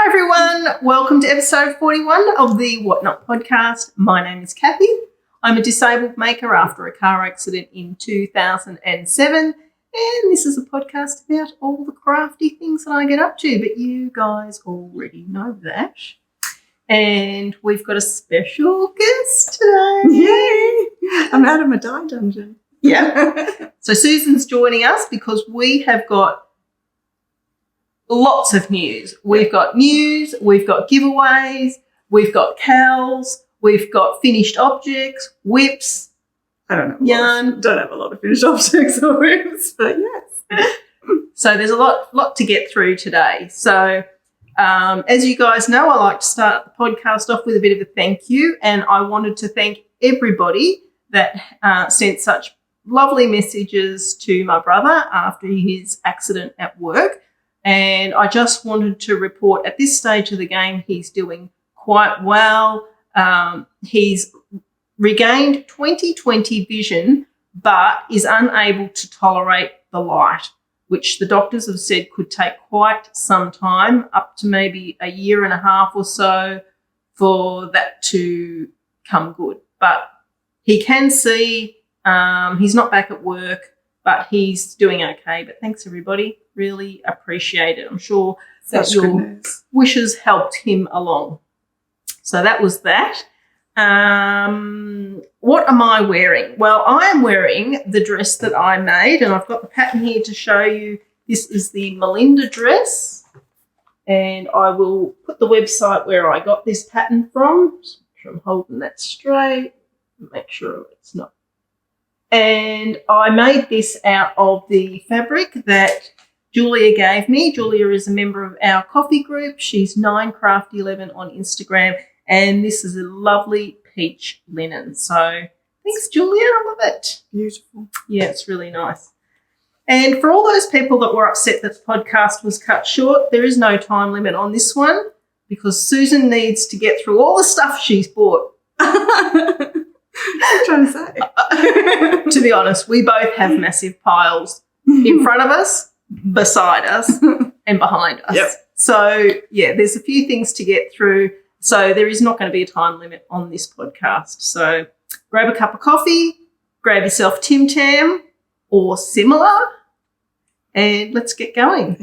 everyone. Welcome to episode 41 of the WhotKnot podcast. My name is Kathy. I'm a disabled maker after a car accident in 2007, and this is a podcast about all the crafty things that I get up to, but you guys already know that. And we've got a special guest today. Yay! I'm out of my dye dungeon. Yeah. So Susan's joining us because we have got lots of news. We've got news, we've got giveaways, we've got KALs, we've got finished objects, whips. I don't know. Yarn. Don't have a lot of finished objects or whips, but yes. So there's a lot to get through today. So as you guys know, I like to start the podcast off with a bit of a thank you, and I wanted to thank everybody that sent such lovely messages to my brother after his accident at work. And I just wanted to report at this stage of the game, he's doing quite well. He's regained 20/20 vision, but is unable to tolerate the light, which the doctors have said could take quite some time, up to maybe a year and a half or so for that to come good. But he can see, he's not back at work, but he's doing okay. But thanks, everybody. Really appreciate it. I'm sure that your wishes helped him along. So that was that. What am I wearing? Well, I am wearing the dress that I made, and I've got the pattern here to show you. This is the Melinda dress, and I will put the website where I got this pattern from. Just make sure I'm holding that straight. Make sure it's not. And I made this out of the fabric that Julia gave me. Julia is a member of our coffee group. She's 9crafty11 on Instagram, and this is a lovely peach linen. So thanks, Julia. I love it. Beautiful. Yeah, it's really nice. And for all those people that were upset that the podcast was cut short, there is no time limit on this one because Susan needs to get through all the stuff she's bought. What are you trying to say? To be honest, we both have massive piles in front of us, beside us, and behind us. Yep. So, yeah, there's a few things to get through. So there is not going to be a time limit on this podcast. So grab a cup of coffee, grab yourself Tim Tam or similar, and let's get going.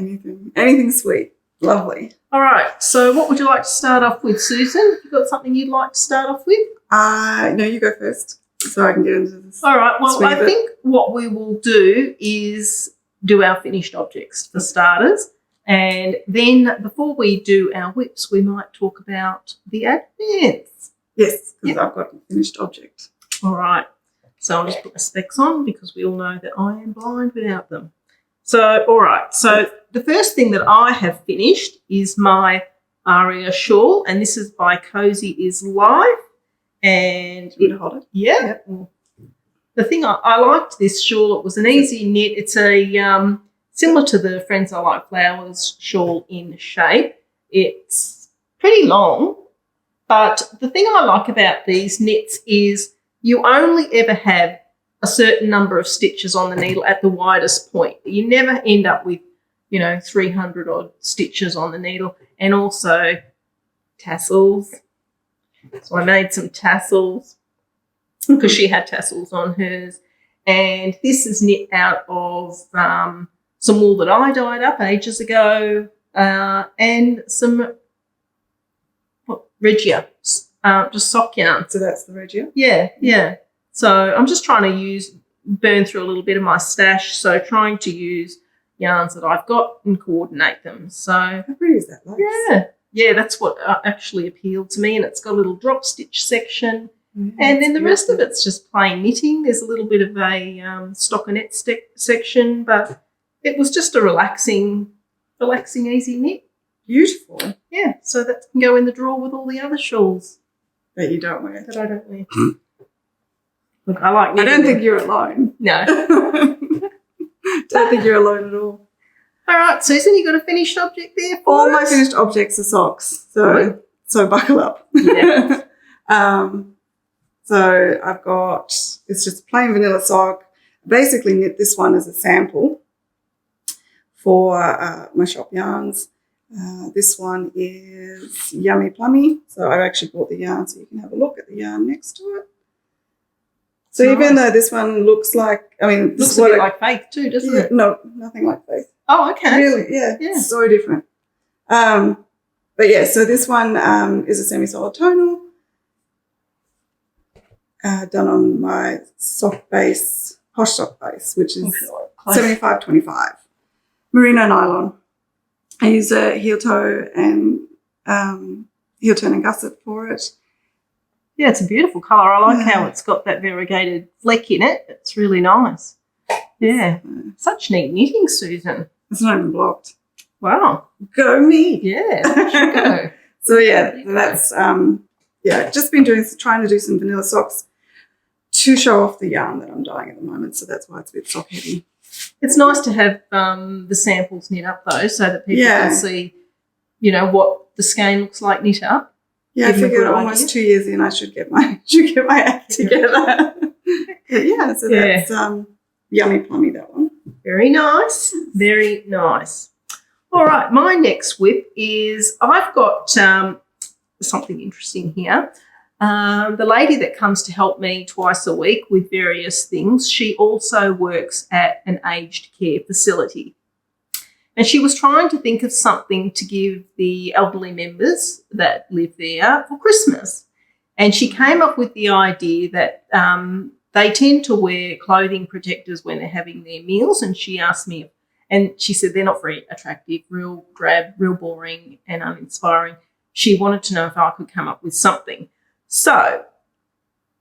Anything sweet. Lovely. All right. So what would you like to start off with, Susan? You got something you'd like to start off with? No, you go first so I can get into this. All right. Well, I think what we will do is do our finished objects for starters. And then before we do our whips, we might talk about the advents. Yes, because I've got a finished object. All right. So I'll just put my specs on because we all know that I am blind without them. So, all right. So the first thing that I have finished is my Aria shawl, and this is by Cozy is Life. And yeah. The thing I liked this shawl. It was an easy knit. It's a similar to the Friends I Like Flowers shawl in shape. It's pretty long, but the thing I like about these knits is you only ever have a certain number of stitches on the needle at the widest point. You never end up with, 300 odd stitches on the needle, and also tassels. So I made some tassels because she had tassels on hers. And this is knit out of some wool that I dyed up ages ago and some Regia, just sock yarn. So that's the Regia? Yeah. So I'm just trying to burn through a little bit of my stash, so trying to use yarns that I've got and coordinate them. So how pretty is that? Lace? Yeah, that's what actually appealed to me, and it's got a little drop stitch section. And then the rest of it's just plain knitting. There's a little bit of a stockinette section, but it was just a relaxing, easy knit. Beautiful. Yeah, so that can go in the drawer with all the other shawls. That you don't wear. That I don't wear. Look, I like knitting. I don't think you're alone. No. Don't think you're alone at all. All right, Susan, you got a finished object there for All us? my finished objects are socks, so buckle up. Yeah. So I've got, it's just a plain vanilla sock. Basically knit this one as a sample for my shop yarns. This one is Yummy Plummy. So I've actually bought the yarn so you can have a look at the yarn next to it. So Nice. even though this one looks like, I mean, Looks a bit like Faith too, doesn't it? No, nothing like Faith. Oh, okay. Really, yeah, so different. But yeah, so this one is a semi-solid tonal done on my sock base, Posh sock base, which is 75/25 merino nylon. I use a heel toe and heel turn and gusset for it. Yeah, it's a beautiful colour. I like how it's got that variegated fleck in it. It's really nice. Yeah. Such neat knitting, Susan. It's not even blocked. Wow. Go me. Yeah. Go. So yeah, that's just been trying to do some vanilla socks to show off the yarn that I'm dyeing at the moment. So that's why it's a bit sock heavy. It's nice to have the samples knit up though, so that people can see, what the skein looks like knit up. Yeah, I figured almost 2 years in I should get my act together. So that's Yummy Plummy, that one. Very nice. Very nice. All right, my next whip is I've got something interesting here. The lady that comes to help me twice a week with various things, she also works at an aged care facility. And she was trying to think of something to give the elderly members that live there for Christmas. And she came up with the idea that they tend to wear clothing protectors when they're having their meals. And she asked me, and she said they're not very attractive, real drab, real boring and uninspiring. She wanted to know if I could come up with something. So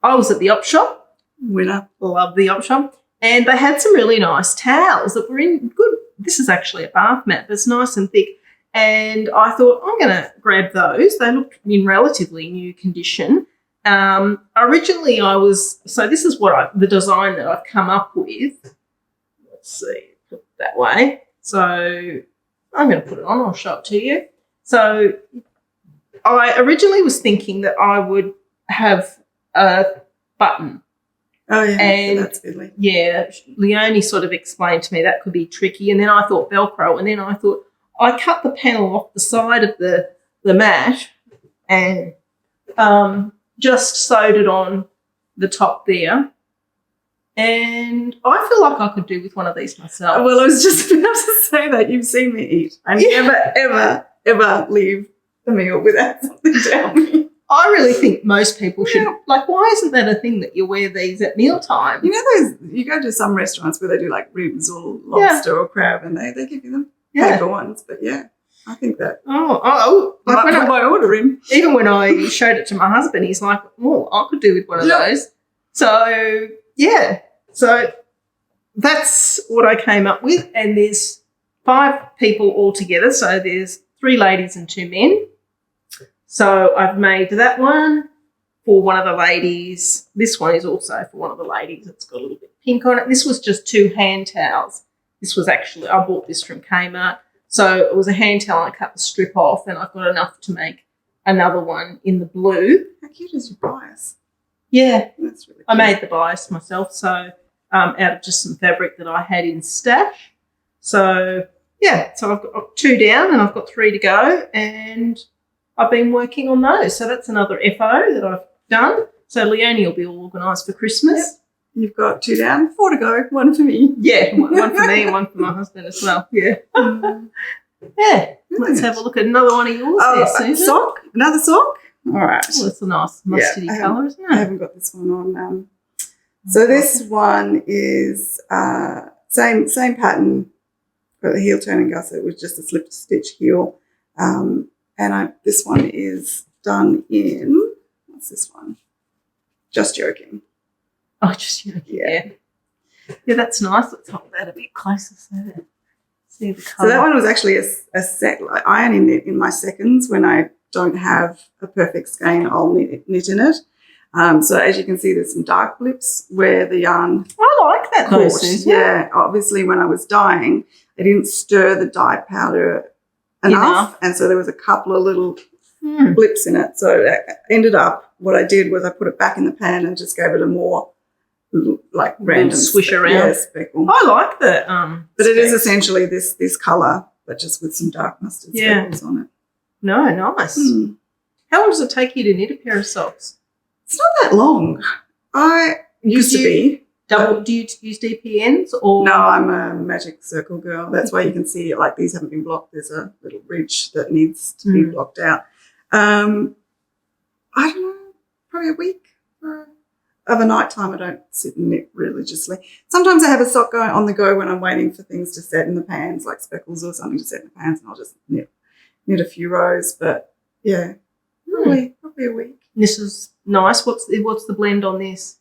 I was at the op shop. Winner. Love the op shop. And they had some really nice towels that were in good. This is actually a bath mat, but it's nice and thick. And I thought, I'm going to grab those. They looked in relatively new condition. Originally this is the design that I've come up with. Let's see, put it that way. So I'm going to put it on. I'll show it to you. So I originally was thinking that I would have a button. Oh, yeah, and that's fiddly. Yeah, Leonie sort of explained to me that could be tricky. And then I thought Velcro. And then I thought I cut the panel off the side of the mat and just sewed it on the top there. And I feel like I could do with one of these myself. Well, I was just about to say that. You've seen me eat. I never, ever leave the meal without something down me. I really think most people should. Like, why isn't that a thing that you wear these at mealtime? You know, you go to some restaurants where they do like ribs or lobster or crab, and they give you them paper ones. But I think that. Like when I order him. Even when I showed it to my husband, he's like, "Oh, I could do with one of those." So so that's what I came up with, and there's 5 people altogether. So there's 3 ladies and 2 men. So I've made that one for one of the ladies. This one is also for one of the ladies. It's got a little bit pink on it. This was just 2 hand towels. This was actually, I bought this from Kmart. So it was a hand towel. I cut the strip off and I've got enough to make another one in the blue. How cute is your bias? Yeah. That's really cute. I made the bias myself. So out of just some fabric that I had in stash. So, so I've got 2 down and I've got 3 to go, and I've been working on those. So that's another FO that I've done. So Leonie will be all organised for Christmas. Yep. You've got 2 down, 4 to go, 1 for me. Yeah, one for me and 1 for my husband as well. Yeah. Let's have a look at another one of yours there, Susan. Sock? Another sock? All right. Oh, that's a nice mustardy colour, isn't it? I haven't got this one on. So this one is same pattern, got the heel turn and gusset with just a slip stitch heel. And this one is done in, what's this one? Just Joking. Oh, Just Joking. Yeah, that's nice. Let's hold that a bit closer so that see the colour. So that one was actually a set. Like, I only knit in my seconds. When I don't have a perfect skein, I'll knit in it. So as you can see, there's some dark blips where the yarn I like that though, Susan. Yeah, obviously when I was dyeing, I didn't stir the dye powder enough. And so there was a couple of little blips in it. So I ended up, what I did was I put it back in the pan and just gave it a more like random swish around. Speckle. I like that. But it is essentially this colour but just with some dark mustard Yeah. speckles on it. No, nice. Mm. How long does it take you to knit a pair of socks? It's not that long. I used to be. Do you use DPNs or? No, I'm a magic circle girl. That's why you can see like these haven't been blocked. There's a little ridge that needs to be blocked out. I don't know, probably a week. Of a night time, I don't sit and knit religiously. Sometimes I have a sock going on the go when I'm waiting for things to set in the pans, like speckles or something to set in the pans, and I'll just knit a few rows. But yeah, probably a week. This is nice. What's the blend on this?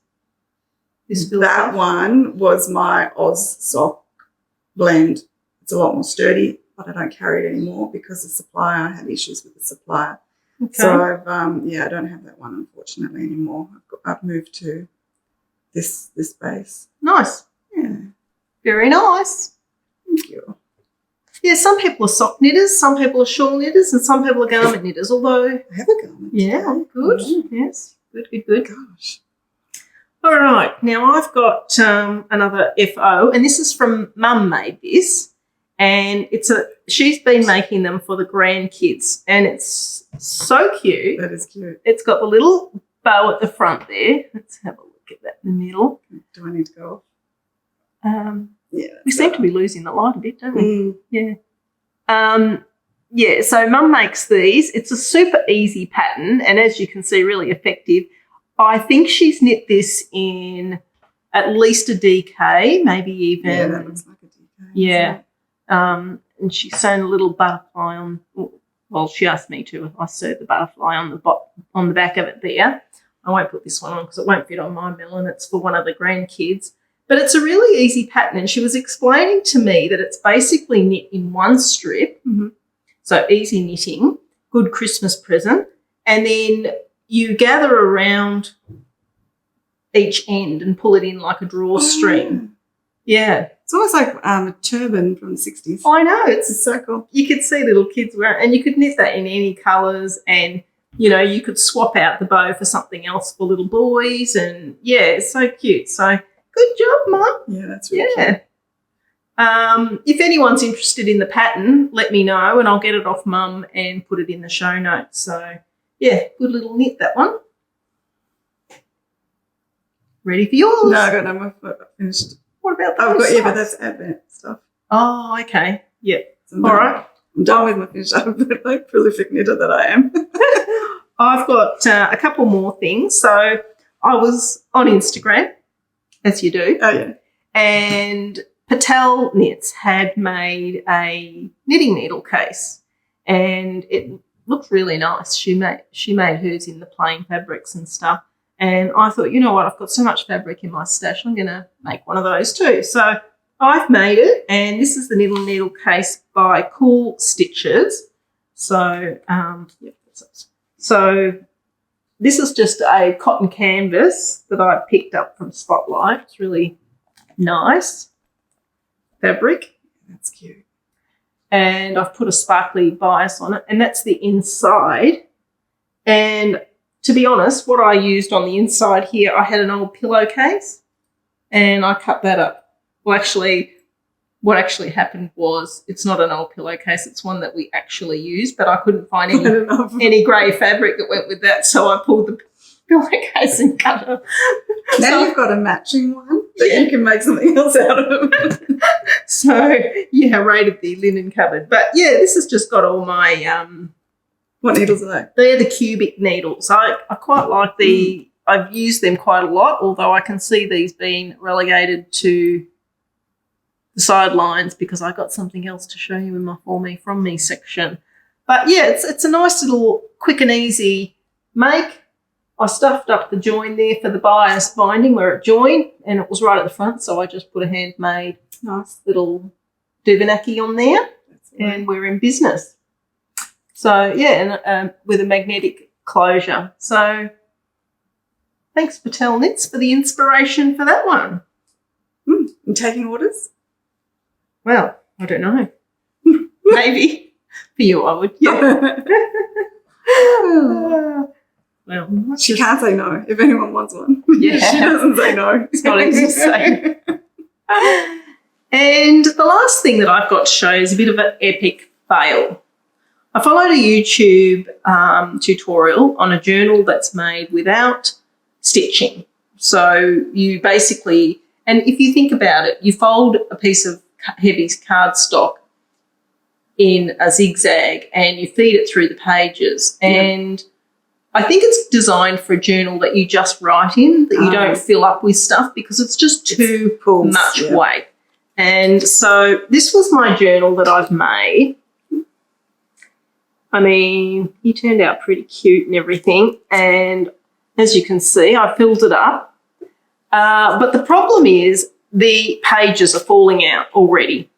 That one was my Oz sock blend. It's a lot more sturdy, but I don't carry it anymore because the supplier, I had issues with the supplier. Okay. So I've I don't have that one unfortunately anymore. I've moved to this base. Nice. Yeah. Very nice. Thank you. Yeah, some people are sock knitters, some people are shawl knitters, and some people are garment knitters. Although, I have a garment. yeah, good. Yes, good. Gosh. All right, now I've got another FO, and this is from Mum made this, and she's been making them for the grandkids, and it's so cute. That is cute. It's got the little bow at the front there. Let's have a look at that in the middle. Do I need to go off? Yeah. We seem to be losing the light a bit, don't we? Mm. Yeah. Yeah, so Mum makes these. It's a super easy pattern, and as you can see, really effective. I think she's knit this in at least a DK, maybe even. Yeah, that looks like a DK. Yeah. And she's sewn a little butterfly on. Well, she asked me to. I sewed the butterfly on the back of it there. I won't put this one on because it won't fit on my melon. It's for one of the grandkids. But it's a really easy pattern, and she was explaining to me that it's basically knit in one strip, so easy knitting, good Christmas present, and then you gather around each end and pull it in like a drawstring. Yeah. It's almost like a turban from the 60s. I know. It's so cool. You could see little kids wear it, and you could knit that in any colours, and, you know, you could swap out the bow for something else for little boys, and, yeah, it's so cute. So good job, Mum. Yeah, that's really cute. If anyone's interested in the pattern, let me know, and I'll get it off Mum and put it in the show notes. So, yeah, good little knit, that one. Ready for yours? No, I got no more. I've finished. What about I've those? got, yeah, but that's Advent stuff. Oh, okay. Yeah. So All right. I'm done with my finish up, but like prolific knitter that I am. I've got a couple more things. So I was on Instagram, as you do. Oh, yeah. And Patel Knits had made a knitting needle case, and it looked really nice. She made hers in the plain fabrics and stuff. And I thought, you know what, I've got so much fabric in my stash, I'm going to make one of those too. So I've made it, and this is the knitting needle case by Cool Stitches. So, so this is just a cotton canvas that I picked up from Spotlight. It's really nice fabric. That's cute. And I've put a sparkly bias on it, and that's the inside. And to be honest, what I used on the inside here, I had an old pillowcase, and I cut that up. Well, actually, what actually happened was it's not an old pillowcase. It's one that we actually used, but I couldn't find any grey fabric that went with that, so I pulled the pillowcase and cut it. Now So, you've got a matching one that you can make something else out of. so, yeah, I raided the linen cupboard. But, yeah, this has just got all my What needles are they're the cubic needles. I quite like I've used them quite a lot, although I can see these being relegated to the sidelines because I got something else to show you in my For Me From Me section. But, yeah, it's a nice little quick and easy make. I stuffed up the join there for the bias binding where it joined, and it was right at the front, so I just put a handmade nice little Duvenaki on there, and we're in business. So, yeah, and with a magnetic closure. So, thanks, Patel Knits, for the inspiration for that one. And taking orders? Well, I don't know. Maybe. For you, I would, yeah. Well, she can't say no if anyone wants one. Yeah. She doesn't say no. It's not easy to say. And the last last thing that I've got to show is a bit of an epic fail. I followed a YouTube tutorial on a journal that's made without stitching. So you basically, and if you think about it, you fold a piece of heavy cardstock in a zigzag and you feed it through the pages. And I think it's designed for a journal that you just write in, that you don't fill up with stuff because it's just too much weight. And so this was my journal that I've made. I mean, he turned out pretty cute and everything. And as you can see, I filled it up. But the problem is the pages are falling out already.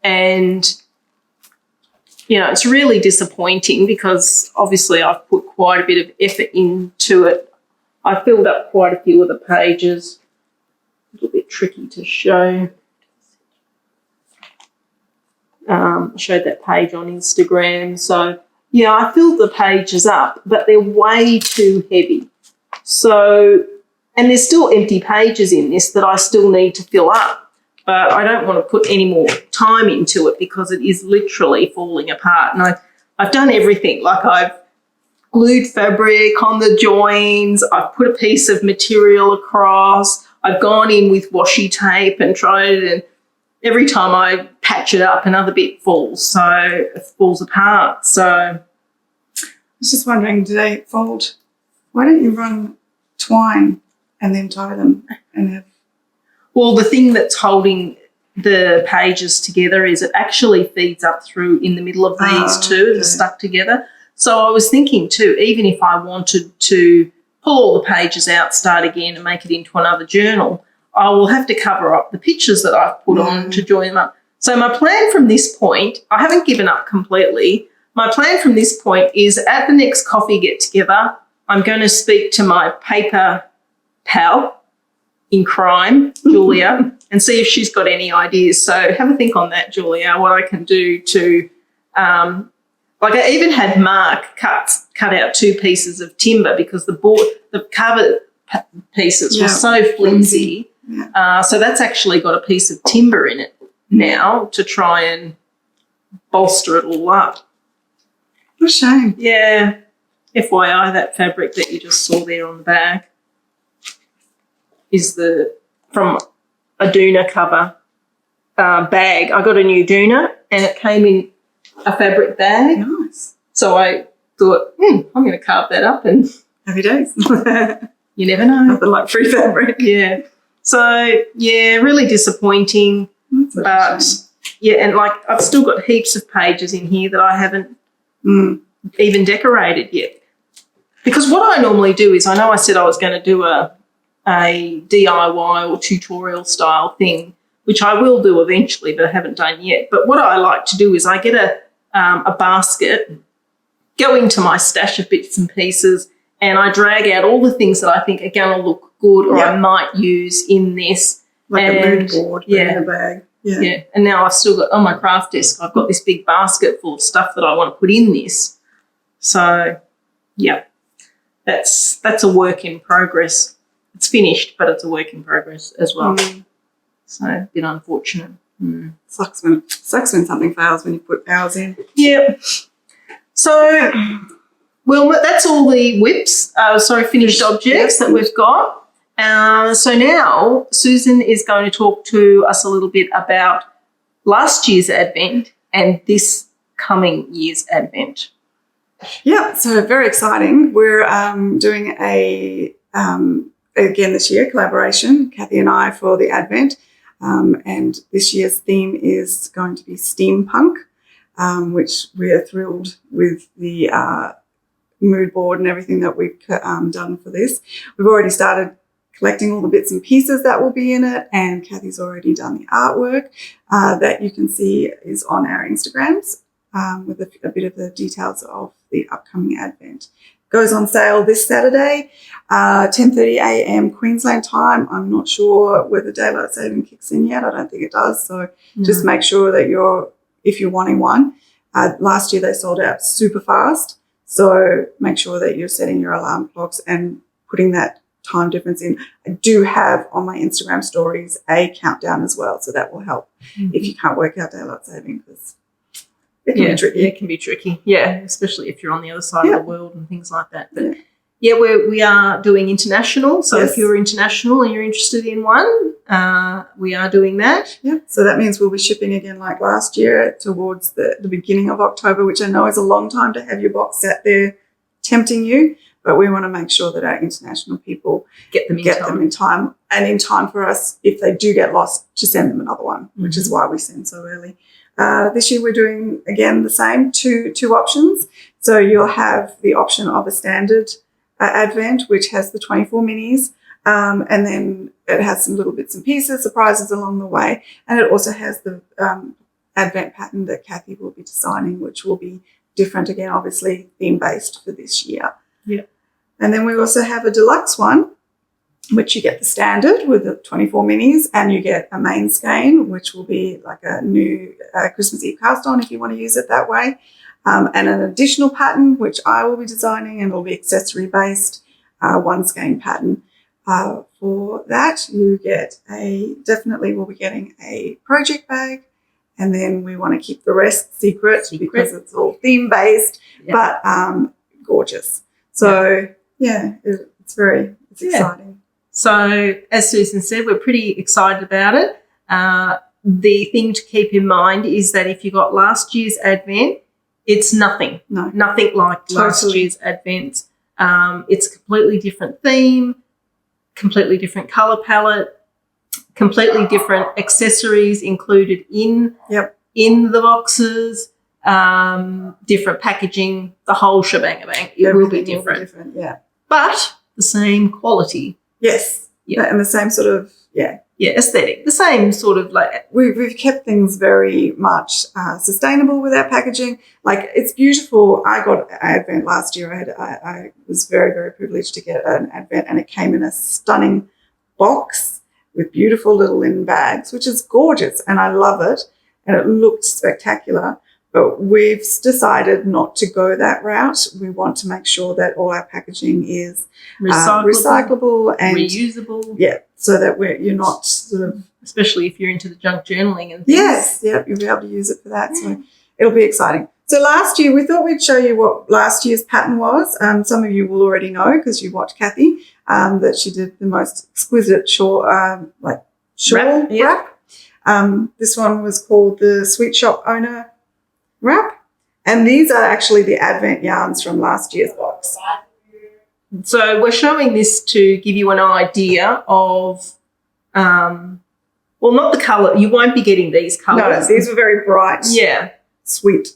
And, you know, it's really disappointing because obviously I've put quite a bit of effort into it. I filled up quite a few of the pages. A little bit tricky to show. I showed that page on Instagram. So, yeah, I filled the pages up, but they're way too heavy. So, and there's still empty pages in this that I still need to fill up, but I don't want to put any more time into it because it is literally falling apart. And I've done everything. Like I've glued fabric on the joins. I've put a piece of material across. I've gone in with washi tape and tried it, and every time I patch it up, another bit falls. So it falls apart. So I was just wondering, do they fold? Why don't you run twine and then tie them and have? Well, the thing that's holding the pages together is it actually feeds up through in the middle of these two. They're stuck together. So I was thinking too, even if I wanted to pull all the pages out, start again and make it into another journal, I will have to cover up the pictures that I've put on to join them up. So my plan from this point, I haven't given up completely. My plan from this point is at the next coffee get-together, I'm going to speak to my paper pal in crime, Julia, and see if she's got any ideas. So have a think on that, Julia, what I can do to like I even had Mark cut out 2 pieces of timber because the cover pieces were so flimsy. Yeah. So that's actually got a piece of timber in it now to try and bolster it all up. What a shame. Yeah. FYI, that fabric that you just saw there on the back is from a Doona cover bag. I got a new Doona and it came in a fabric bag. Nice. So I thought, I'm going to carve that up and happy days. You never know. Nothing like free fabric. Yeah. So, yeah, really disappointing. But, yeah, and, like, I've still got heaps of pages in here that I haven't even decorated yet. Because what I normally do is, I know I said I was going to do a DIY or tutorial style thing, which I will do eventually, but I haven't done yet. But what I like to do is I get a basket, go into my stash of bits and pieces, and I drag out all the things that I think are going to look good or I might use in this. Like a mood board in a bag. Yeah. And now I've still got, on my craft desk, I've got this big basket full of stuff that I want to put in this. So, yeah, that's a work in progress. It's finished, but it's a work in progress as well. So, a bit unfortunate. Sucks when something fails when you put hours in. Yeah. So, well, that's all the finished objects that we've got. So now Susan is going to talk to us a little bit about last year's Advent and this coming year's Advent. Yeah, so very exciting. We're doing again this year, collaboration, Kathy and I, for the Advent. And this year's theme is going to be steampunk, which we are thrilled with the mood board and everything that we've done for this. We've already started collecting all the bits and pieces that will be in it, and Kathy's already done the artwork that you can see is on our Instagrams with a bit of the details of the upcoming Advent. Goes on sale this Saturday, 10:30 a.m. Queensland time. I'm not sure whether daylight saving kicks in yet. I don't think it does. So just make sure that if you're wanting one. Last year they sold out super fast. So make sure that you're setting your alarm clocks and putting that time difference in. I do have on my Instagram stories a countdown as well, so that will help if you can't work out daylight saving, because it can be tricky. It can be tricky. Yeah, especially if you're on the other side of the world and things like that. But we are doing international. So if you're international and you're interested in one, we are doing that. Yeah. So that means we'll be shipping again like last year towards the beginning of October, which I know is a long time to have your box sat there tempting you. But we want to make sure that our international people get them in time, and in time for us, if they do get lost, to send them another one, which is why we send so early. This year we're doing, again, the same, two options. So you'll have the option of a standard advent, which has the 24 minis, and then it has some little bits and pieces, surprises along the way. And it also has the advent pattern that Kathy will be designing, which will be different, again, obviously theme-based for this year. Yeah. And then we also have a deluxe one, which you get the standard with the 24 minis, and you get a main skein, which will be like a new Christmas Eve cast on if you want to use it that way, and an additional pattern, which I will be designing, and it will be accessory based, one skein pattern. For that, you get definitely we'll be getting a project bag, and then we want to keep the rest secret. Because it's all theme based, but gorgeous. So it's exciting. So as Susan said, we're pretty excited about it. The thing to keep in mind is that if you got last year's advent, it's nothing like last year's advent. It's a completely different theme, completely different colour palette, completely different accessories included in the boxes. Different packaging, the whole shebang. It will be different. But the same quality. Yes. Yeah. And the same sort of, aesthetic. The same sort of like. We've kept things very much sustainable with our packaging. Like, it's beautiful. I got an advent last year. I was very, very privileged to get an advent, and it came in a stunning box with beautiful little linen bags, which is gorgeous, and I love it, and it looked spectacular. But we've decided not to go that route. We want to make sure that all our packaging is recyclable and reusable. Yeah, so that you're not sort of... Especially if you're into the junk journaling and things. Yes, you'll be able to use it for that. So it'll be exciting. So last year, we thought we'd show you what last year's pattern was. Some of you will already know because you watched Kathy, that she did the most exquisite shawl wrap. This one was called the Sweet Shop Owner wrap, and these are actually the advent yarns from last year's box. So we're showing this to give you an idea of not the colour. You won't be getting these colours. No, these were very bright, sweet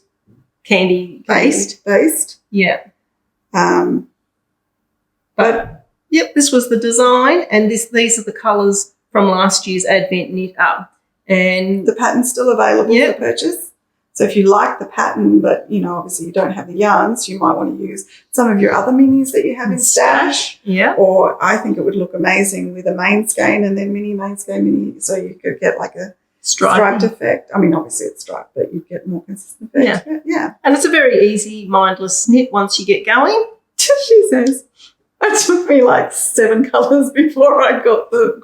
candy based. But this was the design, and these are the colours from last year's advent knit up, and the pattern's still available for purchase. So if you like the pattern, but, obviously you don't have the yarns, you might want to use some of your other minis that you have in stash. Yeah. Or I think it would look amazing with a main skein and then main skein mini, so you could get like a striped effect. I mean, obviously it's striped, but you'd get more consistent effect. Yeah. And it's a very easy, mindless knit once you get going. She says. It took me like 7 colours before I got the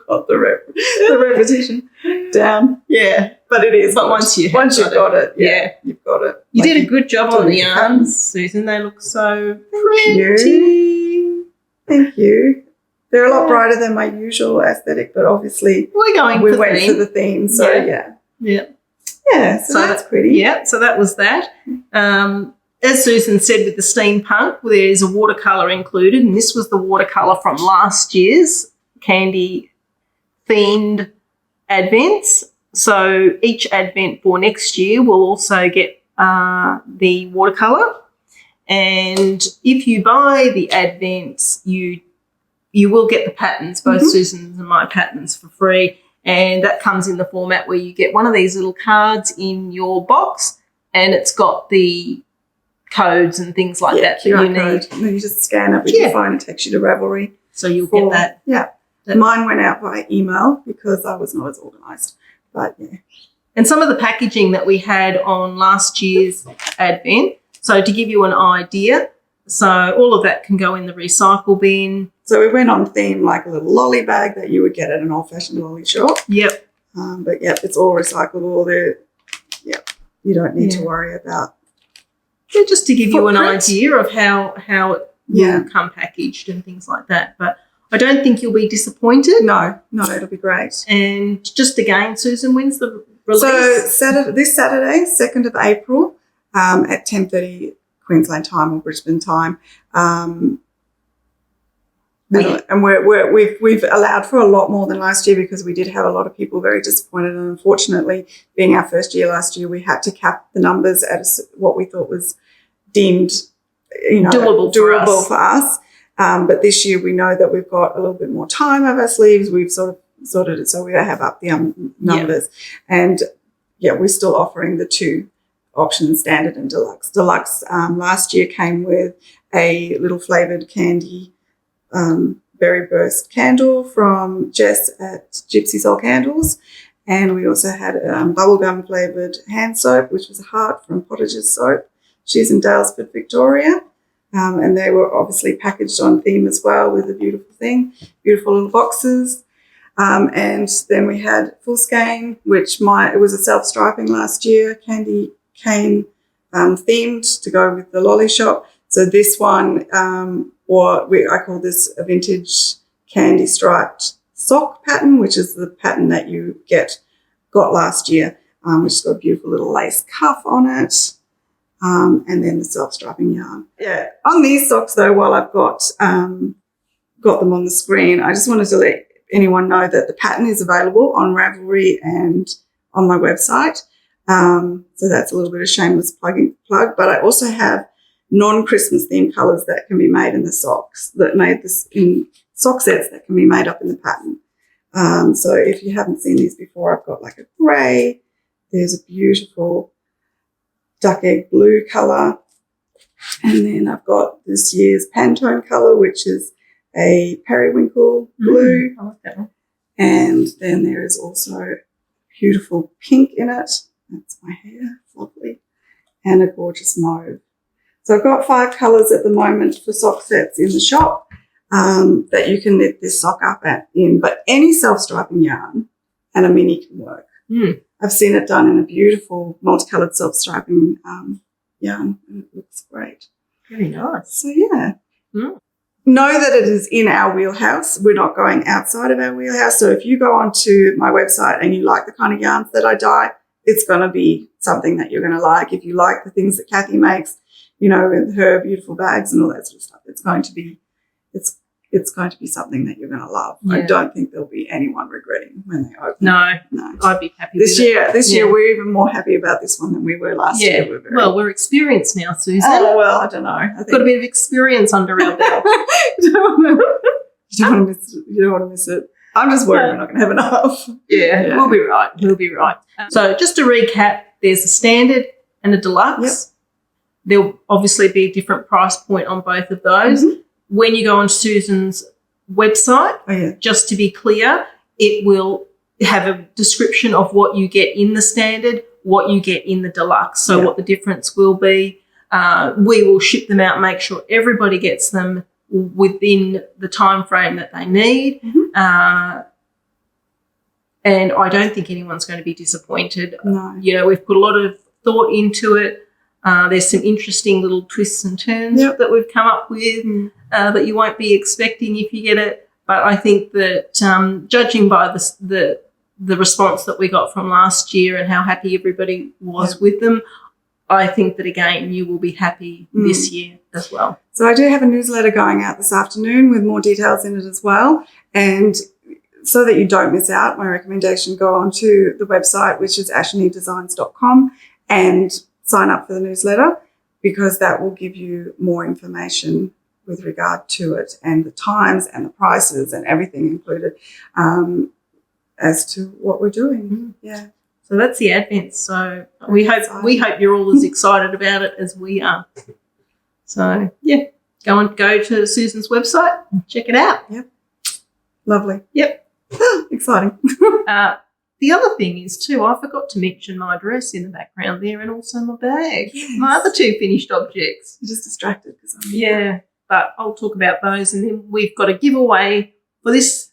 repetition down. Yeah. But it is. But once you've got it, you've got it. You did a good job on the yarns, Susan. They look so pretty. Thank you. They're a lot brighter than my usual aesthetic, but obviously we went for the theme. So so that's pretty. Yeah, so that was that. As Susan said, with the steampunk, there's a watercolour included, and this was the watercolour from last year's candy-themed advents. So each advent for next year will also get the watercolour. And if you buy the advents, you will get the patterns, both Susan's and my patterns, for free. And that comes in the format where you get one of these little cards in your box, and it's got the codes and things like that QR you need. Code. And then you just scan it with your phone, it takes you to Ravelry. So you'll get that. Yeah. Mine went out by email because I was not as organised. But And some of the packaging that we had on last year's advent, so to give you an idea, So all of that can go in the recycle bin. So we went on theme like a little lolly bag that you would get at an old-fashioned lolly shop. Yep. But, yep, it's all recyclable. Yep, you don't need to worry about. Yeah, just to give you an footprint. idea of how it will come packaged and things like that. But I don't think you'll be disappointed. No, it'll be great. And just again, Susan, when's the release? So this Saturday, 2nd of April, at 10:30 Queensland time or Brisbane time. And we've allowed for a lot more than last year because we did have a lot of people very disappointed, and unfortunately, being our first year last year, we had to cap the numbers at what we thought was deemed, doable for us. But this year, we know that we've got a little bit more time up our sleeves. We've sort of sorted it so we have up the numbers, and we're still offering the 2 options, standard and deluxe. Deluxe last year came with a little flavoured candy berry burst candle from Jess at Gypsy Soul Candles, and we also had bubblegum flavoured hand soap, which was a heart from Pottages Soap. She's in Dalesford, Victoria, and they were obviously packaged on theme as well with a beautiful little boxes. And then we had Full Skein, which it was a self-striping last year, candy cane themed to go with the lolly shop. So this one, I call this a vintage candy striped sock pattern, which is the pattern that you got last year, which has got a beautiful little lace cuff on it, and then the self-striping yarn. Yeah. On these socks, though, while I've got them on the screen, I just wanted to let anyone know that the pattern is available on Ravelry and on my website. So that's a little bit of shameless plug, but I also have non-Christmas themed colours that can be made in the socks, in sock sets that can be made up in the pattern. So if you haven't seen these before, I've got like a grey, there's a beautiful duck egg blue colour, and then I've got this year's Pantone colour, which is a periwinkle blue. I like that one. And then there is also beautiful pink in it. That's my hair, it's lovely. And a gorgeous mauve. So I've got 5 colours at the moment for sock sets in the shop that you can knit this sock up in. But any self-striping yarn and a mini can work. I've seen it done in a beautiful multicoloured self-striping yarn, and it looks great. Very nice. So, yeah. Know that it is in our wheelhouse. We're not going outside of our wheelhouse. So if you go onto my website and you like the kind of yarns that I dye, it's going to be something that you're going to like. If you like the things that Kathy makes, with her beautiful bags and all that sort of stuff, it's going to be something that you're going to love. Yeah. I don't think there'll be anyone regretting when they open. No, I'd be happy this year. This year, we're even more happy about this one than we were last year. We're experienced now, Susan. Oh, well, I don't know. I think got a bit of experience under our belt. You don't want to miss it. I'm just worried we're not going to have enough. Yeah, we'll be right. We'll be right. So just to recap, there's a standard and a deluxe. Yep. There'll obviously be a different price point on both of those. Mm-hmm. When you go on Susan's website, just to be clear, it will have a description of what you get in the standard, what you get in the deluxe, so what the difference will be. We will ship them out, make sure everybody gets them within the time frame that they need. Mm-hmm. And I don't think anyone's going to be disappointed. No. We've put a lot of thought into it. There's some interesting little twists and turns that we've come up with that you won't be expecting if you get it. But I think that judging by the response that we got from last year and how happy everybody was with them, I think that, again, you will be happy this year as well. So I do have a newsletter going out this afternoon with more details in it as well. And so that you don't miss out, my recommendation, go onto the website, which is ashenidedesigns.com, and sign up for the newsletter, because that will give you more information with regard to it and the times and the prices and everything included as to what we're doing. Yeah. So that's the Advent. So we hope you're all as excited about it as we are. So go to Susan's website and check it out. Yep. Lovely. Yep. Exciting. the other thing is too, I forgot to mention my dress in the background there and also my bag. Yes. My other two finished objects. I'm just distracted because I'm Yeah, but I'll talk about those, and then we've got a giveaway for this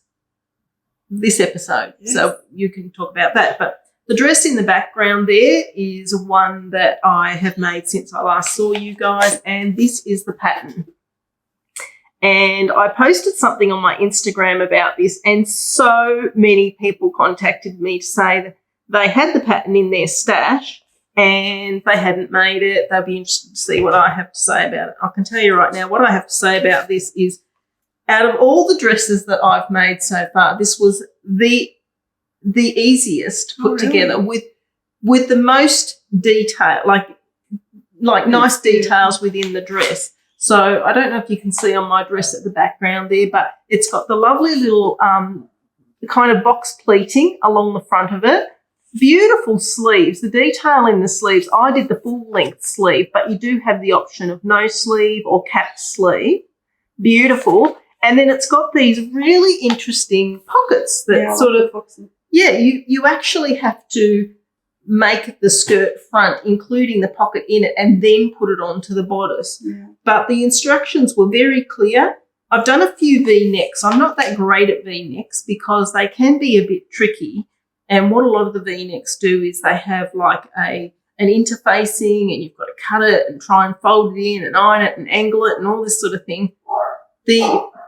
episode, Yes. so you can talk about that. But the dress in the background there is one that I have made since I last saw you guys, and this is the pattern. And I posted something on my Instagram about this, and so many people contacted me to say that they had the pattern in their stash and they hadn't made it. They'll be interested to see what I have to say about it. I can tell you right now what I have to say about this is, out of all the dresses that I've made so far, this was the easiest to put together with the most detail, like nice details within the dress. So I don't know if you can see on my dress at the background there, but it's got the lovely little kind of box pleating along the front of it. Beautiful sleeves. The detail in the sleeves, I did the full length sleeve, but you do have the option of no sleeve or capped sleeve. Beautiful. And then it's got these really interesting pockets that you actually have to make the skirt front, including the pocket in it, and then put it onto the bodice. Yeah. But the instructions were very clear. I've done a few V-necks. I'm not that great at V-necks because they can be a bit tricky. And what a lot of the V-necks do is they have like an interfacing, and you've got to cut it and try and fold it in and iron it and angle it and all this sort of thing.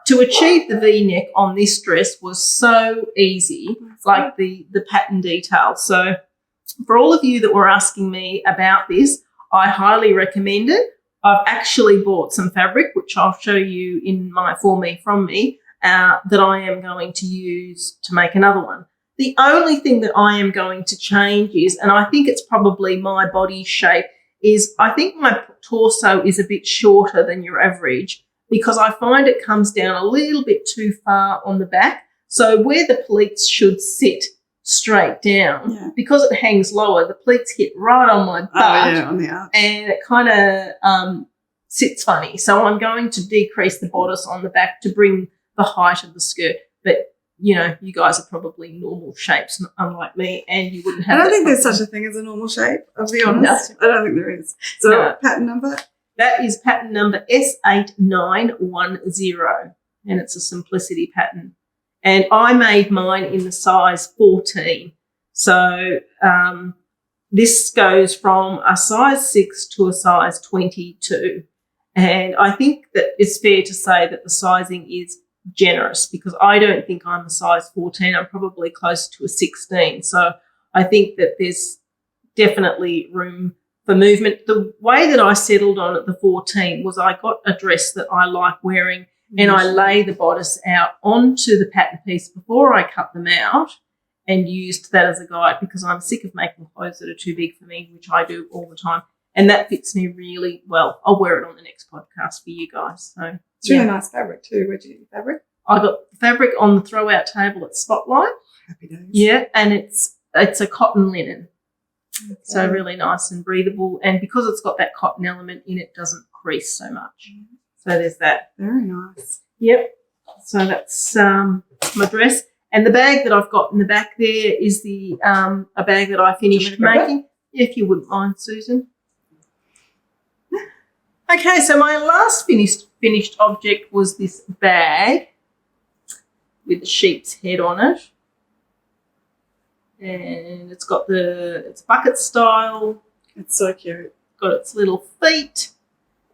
To achieve the V-neck on this dress was so easy, like the pattern detail. So for all of you that were asking me about this, I highly recommend it. I've actually bought some fabric, which I'll show you in my For Me From Me, that I am going to use to make another one. The only thing that I am going to change is, and I think it's probably my body shape, is I think my torso is a bit shorter than your average because I find it comes down a little bit too far on the back. So where the pleats should sit straight down, because it hangs lower, the pleats hit right on my butt, on the arch, and it kind of sits funny. So I'm going to decrease the bodice on the back to bring the height of the skirt. But, you know, you guys are probably normal shapes, unlike me, and you wouldn't have I don't think there's such a thing as a normal shape, I'll be honest. No. I don't think there is. So pattern number? That is pattern number S8910, and it's a simplicity pattern. And I made mine in the size 14. So this goes from a size 6 to a size 22. And I think that it's fair to say that the sizing is generous because I don't think I'm a size 14. I'm probably close to a 16. So I think that there's definitely room for movement. The way that I settled on at the 14 was I got a dress that I like wearing, and I lay the bodice out onto the pattern piece before I cut them out and used that as a guide because I'm sick of making clothes that are too big for me, which I do all the time. And that fits me really well. I'll wear it on the next podcast for you guys. So it's really nice fabric too. Where'd you get your fabric? I got fabric on the throw-out table at Spotlight. Happy days. Yeah, and it's a cotton linen. Okay. So really nice and breathable. And because it's got that cotton element in it, doesn't crease so much. So there's that. Very nice. Yep. So that's my dress. And the bag that I've got in the back there is a bag that I finished making. If you wouldn't mind, Susan. Okay, so my last finished object was this bag with the sheep's head on it. And it's got it's bucket style. It's so cute. Got its little feet.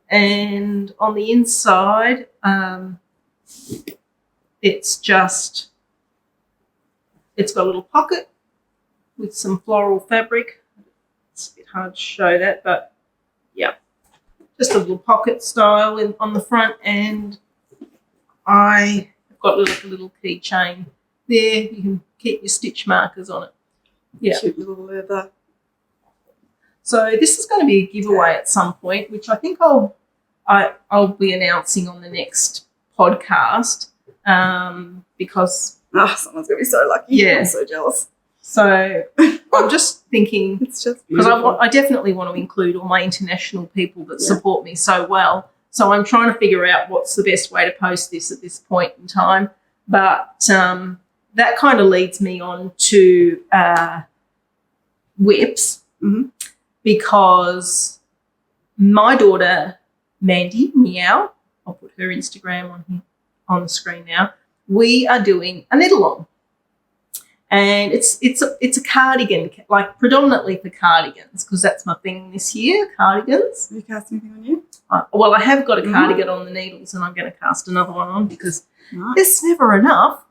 And on the inside, it's got a little pocket with some floral fabric. It's a bit hard to show that, but yeah, just a little pocket style on the front. And I have got a little keychain there. You can keep your stitch markers on it. Yeah, cute little leather. So this is going to be a giveaway at some point, which I think I'll be announcing on the next podcast because someone's going to be so lucky. Yeah, I'm so jealous. So I'm just thinking it's just because I definitely want to include all my international people that support me so well. So I'm trying to figure out what's the best way to post this at this point in time. But that kind of leads me on to whips, because my daughter Mandy, Meow, I'll put her Instagram on here on the screen now. We are doing a knit along, and it's a cardigan, like predominantly for cardigans, because that's my thing this year, cardigans. Have you cast anything on you? Well, I have got a cardigan on the needles, and I'm going to cast another one on because there's never enough.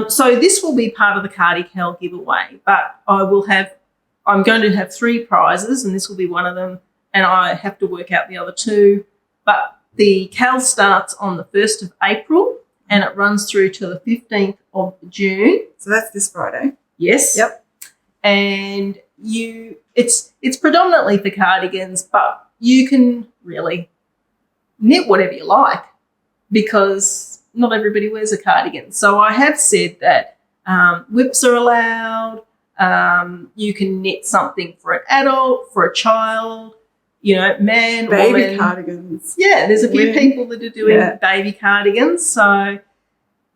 So this will be part of the KAL giveaway, but I'm going to have 3 prizes, and this will be one of them, and I have to work out the other 2. But the KAL starts on the 1st of April, and it runs through to the 15th of June. So that's this Friday. Yes. Yep. And it's predominantly for cardigans, but you can really knit whatever you like, because not everybody wears a cardigan. So I have said that whips are allowed. You can knit something for an adult, for a child, man, baby woman. cardigans. Yeah, there's a few people that are doing baby cardigans. So,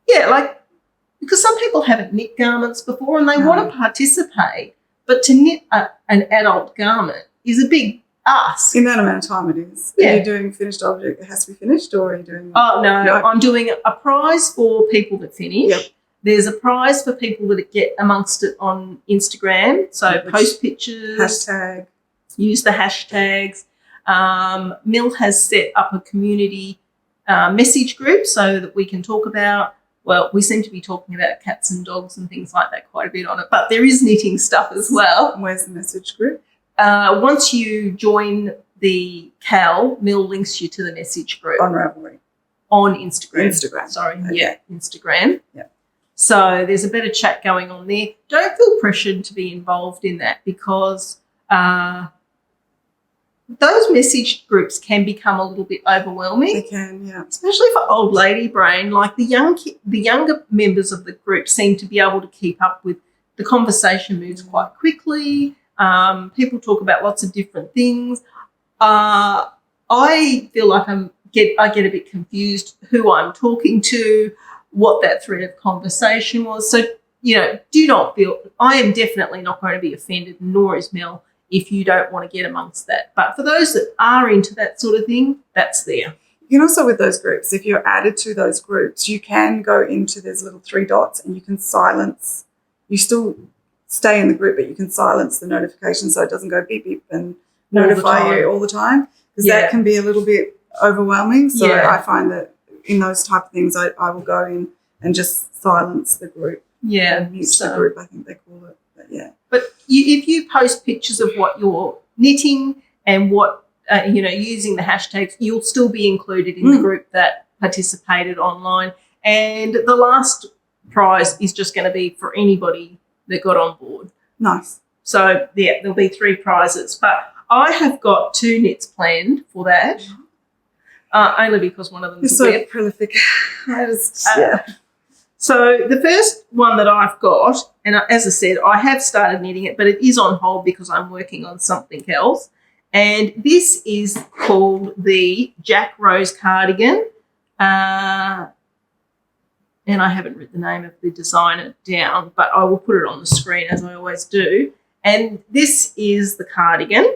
because some people haven't knit garments before and they want to participate, but to knit an adult garment is a big ask. In that amount of time it is. Yeah. Are you doing finished object that has to be finished, or are you doing... Oh, no. I'm doing a prize for people that finish. Yep. There's a prize for people that get amongst it on Instagram. So post pictures. Hashtag. Use the hashtags. Mill has set up a community message group so that we can talk about, well, we seem to be talking about cats and dogs and things like that quite a bit on it, but there is knitting stuff as well. Where's the message group? Once you join the KAL, Mill links you to the message group. On Ravelry. On Instagram. Instagram. Yeah. So there's a better chat going on there. Don't feel pressured to be involved in that, because those message groups can become a little bit overwhelming. They can, yeah. Especially for old lady brain. Like the younger members of the group seem to be able to keep up with the conversation. Moves quite quickly. People talk about lots of different things. I feel like I get a bit confused who I'm talking to, what that thread of conversation was. So, do not feel, I am definitely not going to be offended, nor is Mel, if you don't want to get amongst that. But for those that are into that sort of thing, that's there. You can also, with those groups, if you're added to those groups, you can go into, there's little 3 dots, and you can silence, you still stay in the group, but you can silence the notification so it doesn't go beep beep and notify you all the time, because that can be a little bit overwhelming. So I find that in those type of things, I will go in and just silence the group. Yeah. And mute the group, I think they call it. But But if you post pictures of what you're knitting and what, using the hashtags, you'll still be included in the group that participated online. And the last prize is just going to be for anybody that got on board. Nice. So, there'll be 3 prizes. But I have got 2 knits planned for that, only because one of them is so prolific. So the first one that I've got, and as I said, I have started knitting it, but it is on hold because I'm working on something else. And this is called the Jack Rose cardigan. And I haven't written the name of the designer down, but I will put it on the screen as I always do. And this is the cardigan.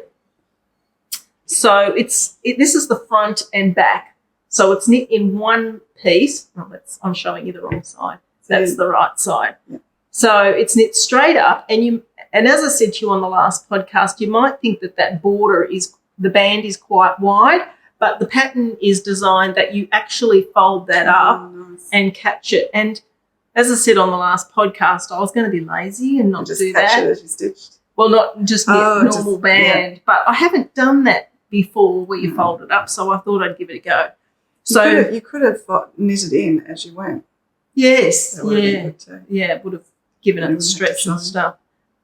So this is the front and back. So it's knit in one piece. Oh, I'm showing you the wrong side. That's the right side. Yeah. So it's knit straight up, and as I said to you on the last podcast, you might think that border the band is quite wide, but the pattern is designed that you actually fold that up and catch it. And as I said on the last podcast, I was going to be lazy and not just do catch that. It as you stitched. Well, not just knit normal band, but I haven't done that before where you fold it up, so I thought I'd give it a go. So you could have knitted in as you went. Yes, That would have been good too. yeah, it would have given it the stretch and stuff.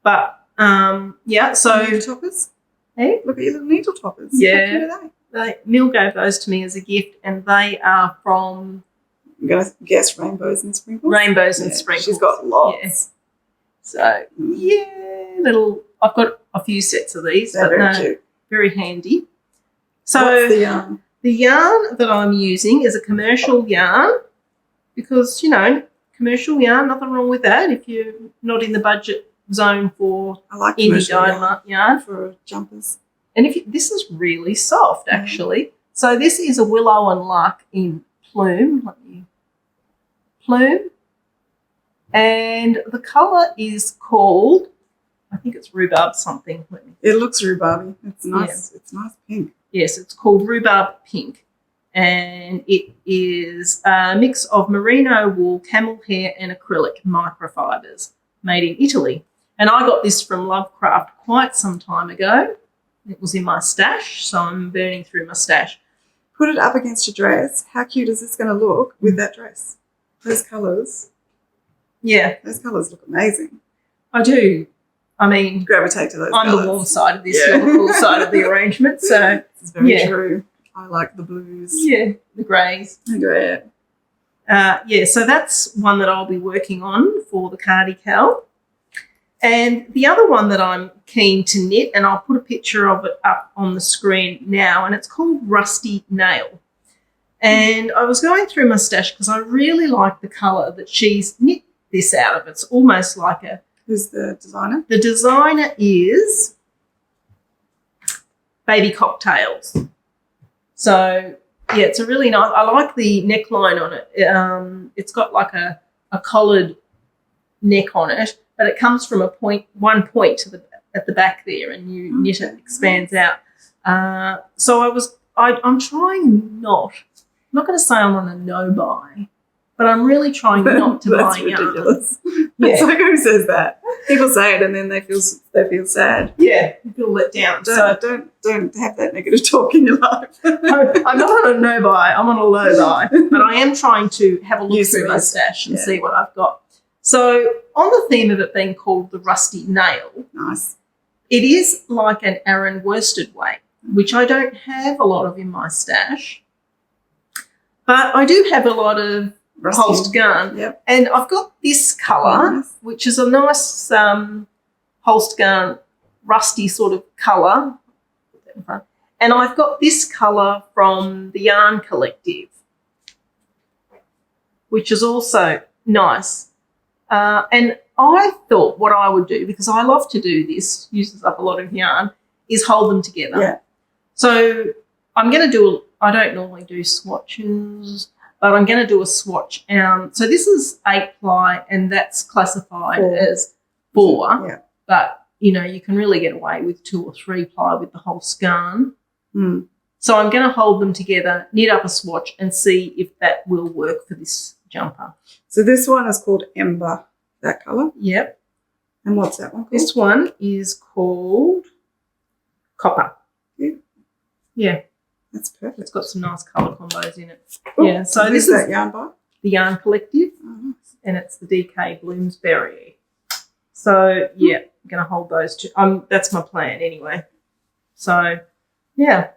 But so Needle toppers. Hey? Look at your little needle toppers. Yeah. How cute are they? Mill gave those to me as a gift, and they are from I'm going to guess Rainbows and Sprinkles. Rainbows and Sprinkles. She's got lots. Yeah. So I've got a few sets of these. They're very cute. Very handy. So what's the yarn? The yarn that I'm using is a commercial yarn because, commercial yarn, nothing wrong with that if you're not in the budget zone for I like any commercial yarn. for jumpers. And this is really soft, actually. So this is a Willow and Lark in Plume. Plume. And the colour is called, I think it's Rhubarb something. It looks rhubarby. It's nice. Yeah. It's nice pink. Yes, it's called Rhubarb Pink. And it is a mix of merino wool, camel hair and acrylic microfibers made in Italy. And I got this from Lovecraft quite some time ago. It was in my stash, so I'm burning through my stash. Put it up against your dress. How cute is this going to look with that dress? Those colours. Yeah. Those colours look amazing. I do. I mean, gravitate to those I'm colours. the warm side of this, you're the cool side of the arrangement. So it's very true. I like the blues. Yeah, the greys. The grey. So that's one that I'll be working on for the KAL. And the other one that I'm keen to knit, and I'll put a picture of it up on the screen now, and it's called Rusty Nail. And I was going through my stash because I really like the colour that she's knit this out of. It's almost like a... Who's the designer? The designer is Baby Cocktails. So, yeah, it's a really nice... I like the neckline on it. It's got like a collared neck on it, but it comes from one point at the back there, and you knit it, expands out. So I'm trying not... I'm not going to say I'm on a no-buy, but I'm really trying not to buy yarn. Ridiculous. Yeah. It's like, who says that? People say it and then they feel sad. Yeah, you feel let down. Don't have that negative talk in your life. I'm not on a no-buy. I'm on a low-buy. But I am trying to have a look through my stash and see what I've got. So on the theme of it being called the Rusty Nail, nice. It is like an Aran worsted weight, which I don't have a lot of in my stash. But I do have a lot of Holst garn. Yep. And I've got this colour, which is a nice Holst garn, rusty sort of colour. And I've got this colour from the Yarn Collective, which is also nice. And I thought what I would do, because I love to do this, uses up a lot of yarn, is hold them together. Yeah. So I'm going to I don't normally do swatches, but I'm going to do a swatch. So this is 8-ply, and that's classified as 4. Yeah. But, you know, you can really get away with 2 or 3-ply with the whole skein. Mm. So I'm going to hold them together, knit up a swatch, and see if that will work for this jumper. So this one is called Ember, that colour? Yep. And what's that one called? This one is called Copper. Yeah. That's perfect. It's got some nice colour combos in it. Ooh, yeah. So this is that yarn by? The Yarn Collective, and it's the DK Bloomsbury. So yeah, I'm going to hold those two. That's my plan anyway. So yeah.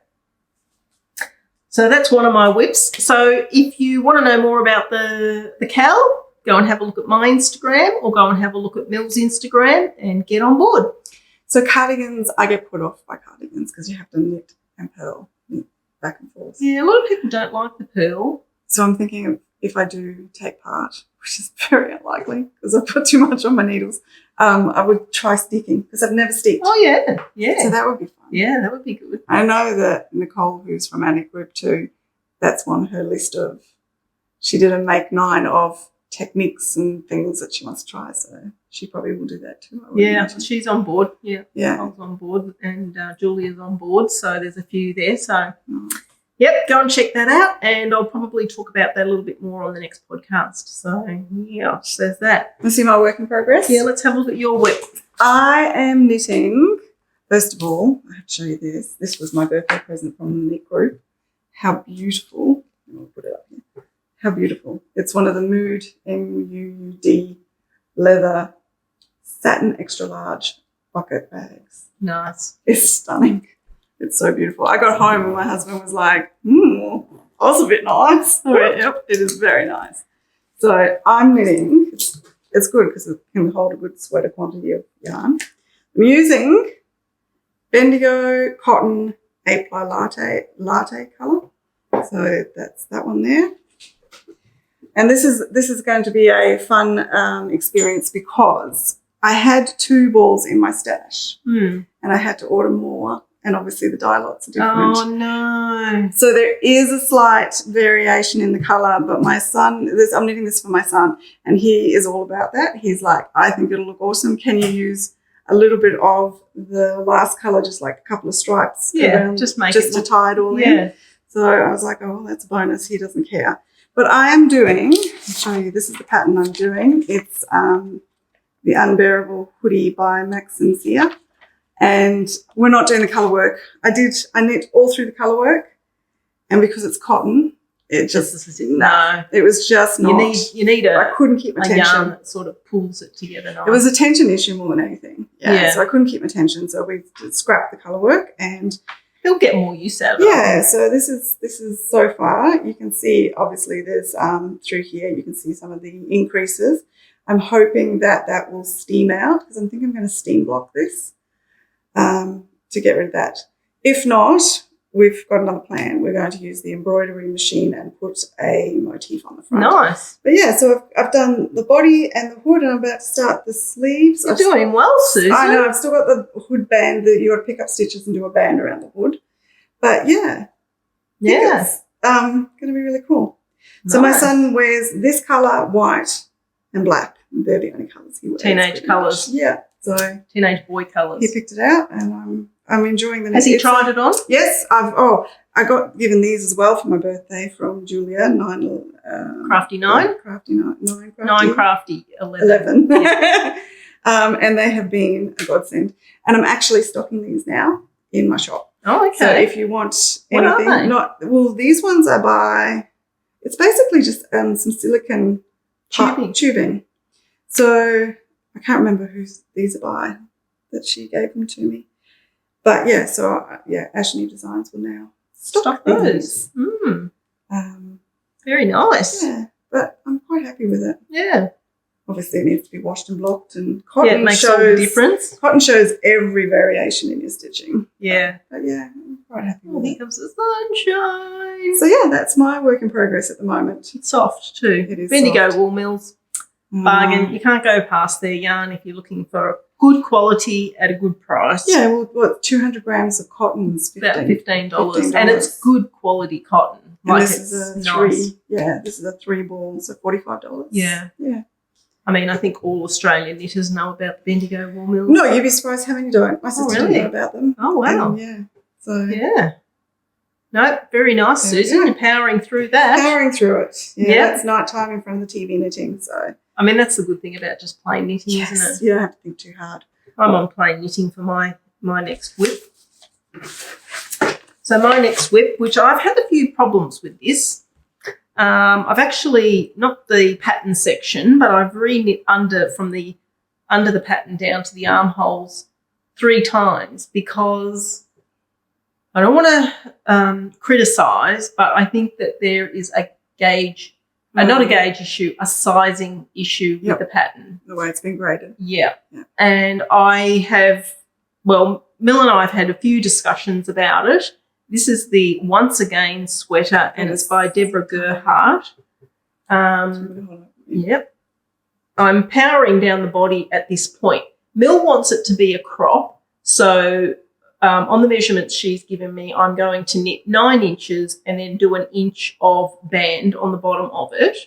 So that's one of my whips. So if you want to know more about the KAL, go and have a look at my Instagram, or go and have a look at Mill's Instagram and get on board. So cardigans, I get put off by cardigans because you have to knit and purl. Back and forth. Yeah, a lot of people don't like the purl. So I'm thinking of if I do take part, which is very unlikely because I put too much on my needles, I would try sticking because I've never sticked. Oh, yeah, yeah. So that would be fun. Yeah, that would be good. I know that Nicole, who's from our knit group too, that's on her list of, she did a make 9 of techniques and things that she wants to try, so she probably will do that too. Yeah, she's on board. Yeah, yeah, I was on board, and Julia's on board, so there's a few there. So, yep, go and check that out, and I'll probably talk about that a little bit more on the next podcast. So, yeah, there's that. Want to see my work in progress? Yeah, let's have a look at your whip. I am knitting. First of all, I have to show you this. This was my birthday present from the knit group. How beautiful! I'll put it up here. How beautiful. It's one of the Mood, MUUD, leather, satin extra large bucket bags. Nice. It's stunning. It's so beautiful. I got home and my husband was like, that was a bit nice. I went, yep, it is very nice. So I'm knitting. It's good because it can hold a good sweater quantity of yarn. I'm using Bendigo Cotton 8-ply latte colour. So that's that one there. And this is going to be a fun experience because I had 2 balls in my stash and I had to order more. And obviously the dye lots are different. Oh, no. So there is a slight variation in the colour, but my son, I'm knitting this for my son, and he is all about that. He's like, I think it'll look awesome. Can you use a little bit of the last colour, just like a couple of stripes? Yeah, just to tie it all in. So I was like, oh, that's a bonus. He doesn't care. But I am doing, I'll show you, this is the pattern I'm doing. It's the Unbearable Hoodie by Max and Zia. And we're not doing the colour work. I knit all through the colour work, and because it's cotton, it was just not. You need I couldn't keep my a tension. yarn that sort of pulls it together nice. It was a tension issue more than anything. Yeah. So I couldn't keep my tension, so we scrapped the colour work, and he'll get more use out of it. Yeah. So this is so far. You can see obviously there's through here you can see some of the increases. I'm hoping that will steam out because I think I'm going to steam block this. To get rid of that. If not, we've got another plan. We're going to use the embroidery machine and put a motif on the front. Nice. But yeah, so I've done the body and the hood, and I'm about to start the sleeves. You're doing well, Susan. I know. I've still got the hood band that you got to pick up stitches and do a band around the hood. But yeah, it's going to be really cool. Nice. So my son wears this colour, white and black. They're the only colours he wears. Teenage colours. Yeah. So teenage boy colours. He picked it out, and I'm enjoying them. Has he tried it on? Yes. I got given these as well for my birthday from Julia. Crafty 9. Crafty 9. 9 crafty 11. Yeah. And they have been a godsend. And I'm actually stocking these now in my shop. Oh, okay. So if you want anything, what are they? These ones I buy. It's basically just some silicone tubing. So I can't remember who these are by that she gave them to me. But, yeah, so, Ashley Designs will now stock those. Very nice. Yeah, but I'm quite happy with it. Yeah. Obviously, it needs to be washed and blocked, and cotton it makes all the difference. Cotton shows every variation in your stitching. Yeah. But, yeah, I'm quite happy with it. Here comes the sunshine. So, yeah, that's my work in progress at the moment. It's soft too. It is Bendigo soft. Wool Mills. Bargain. You can't go past their yarn if you're looking for good quality at a good price. Yeah, well, 200 grams of cotton is about $15. And it's good quality cotton. And this is a nice. This is a 3 ball, so $45. Yeah. Yeah. I mean, I think all Australian knitters know about the Bendigo Wool Mills. No, you'd be surprised how many don't. My sister didn't know about them. Oh, wow. Yeah. No, very nice, Susan. You're powering through that. Powering through it. Yeah. That's night time in front of the TV knitting, so. I mean, that's the good thing about just plain knitting, isn't it? You don't have to think too hard. I'm on plain knitting for my next whip. So my next whip, which I've had a few problems with this. I've actually, not the pattern section, but I've re-knit under the pattern down to the armholes 3 times because I don't want to criticise, but I think that there is a gauge, not a gauge issue, a sizing issue with the pattern. The way it's been graded. Yeah. And Mill and I have had a few discussions about it. This is the Once Again sweater, and it's by Deborah Gerhardt. Yep. I'm powering down the body at this point. Mill wants it to be a crop, so on the measurements she's given me, I'm going to knit 9 inches and then do 1 inch of band on the bottom of it.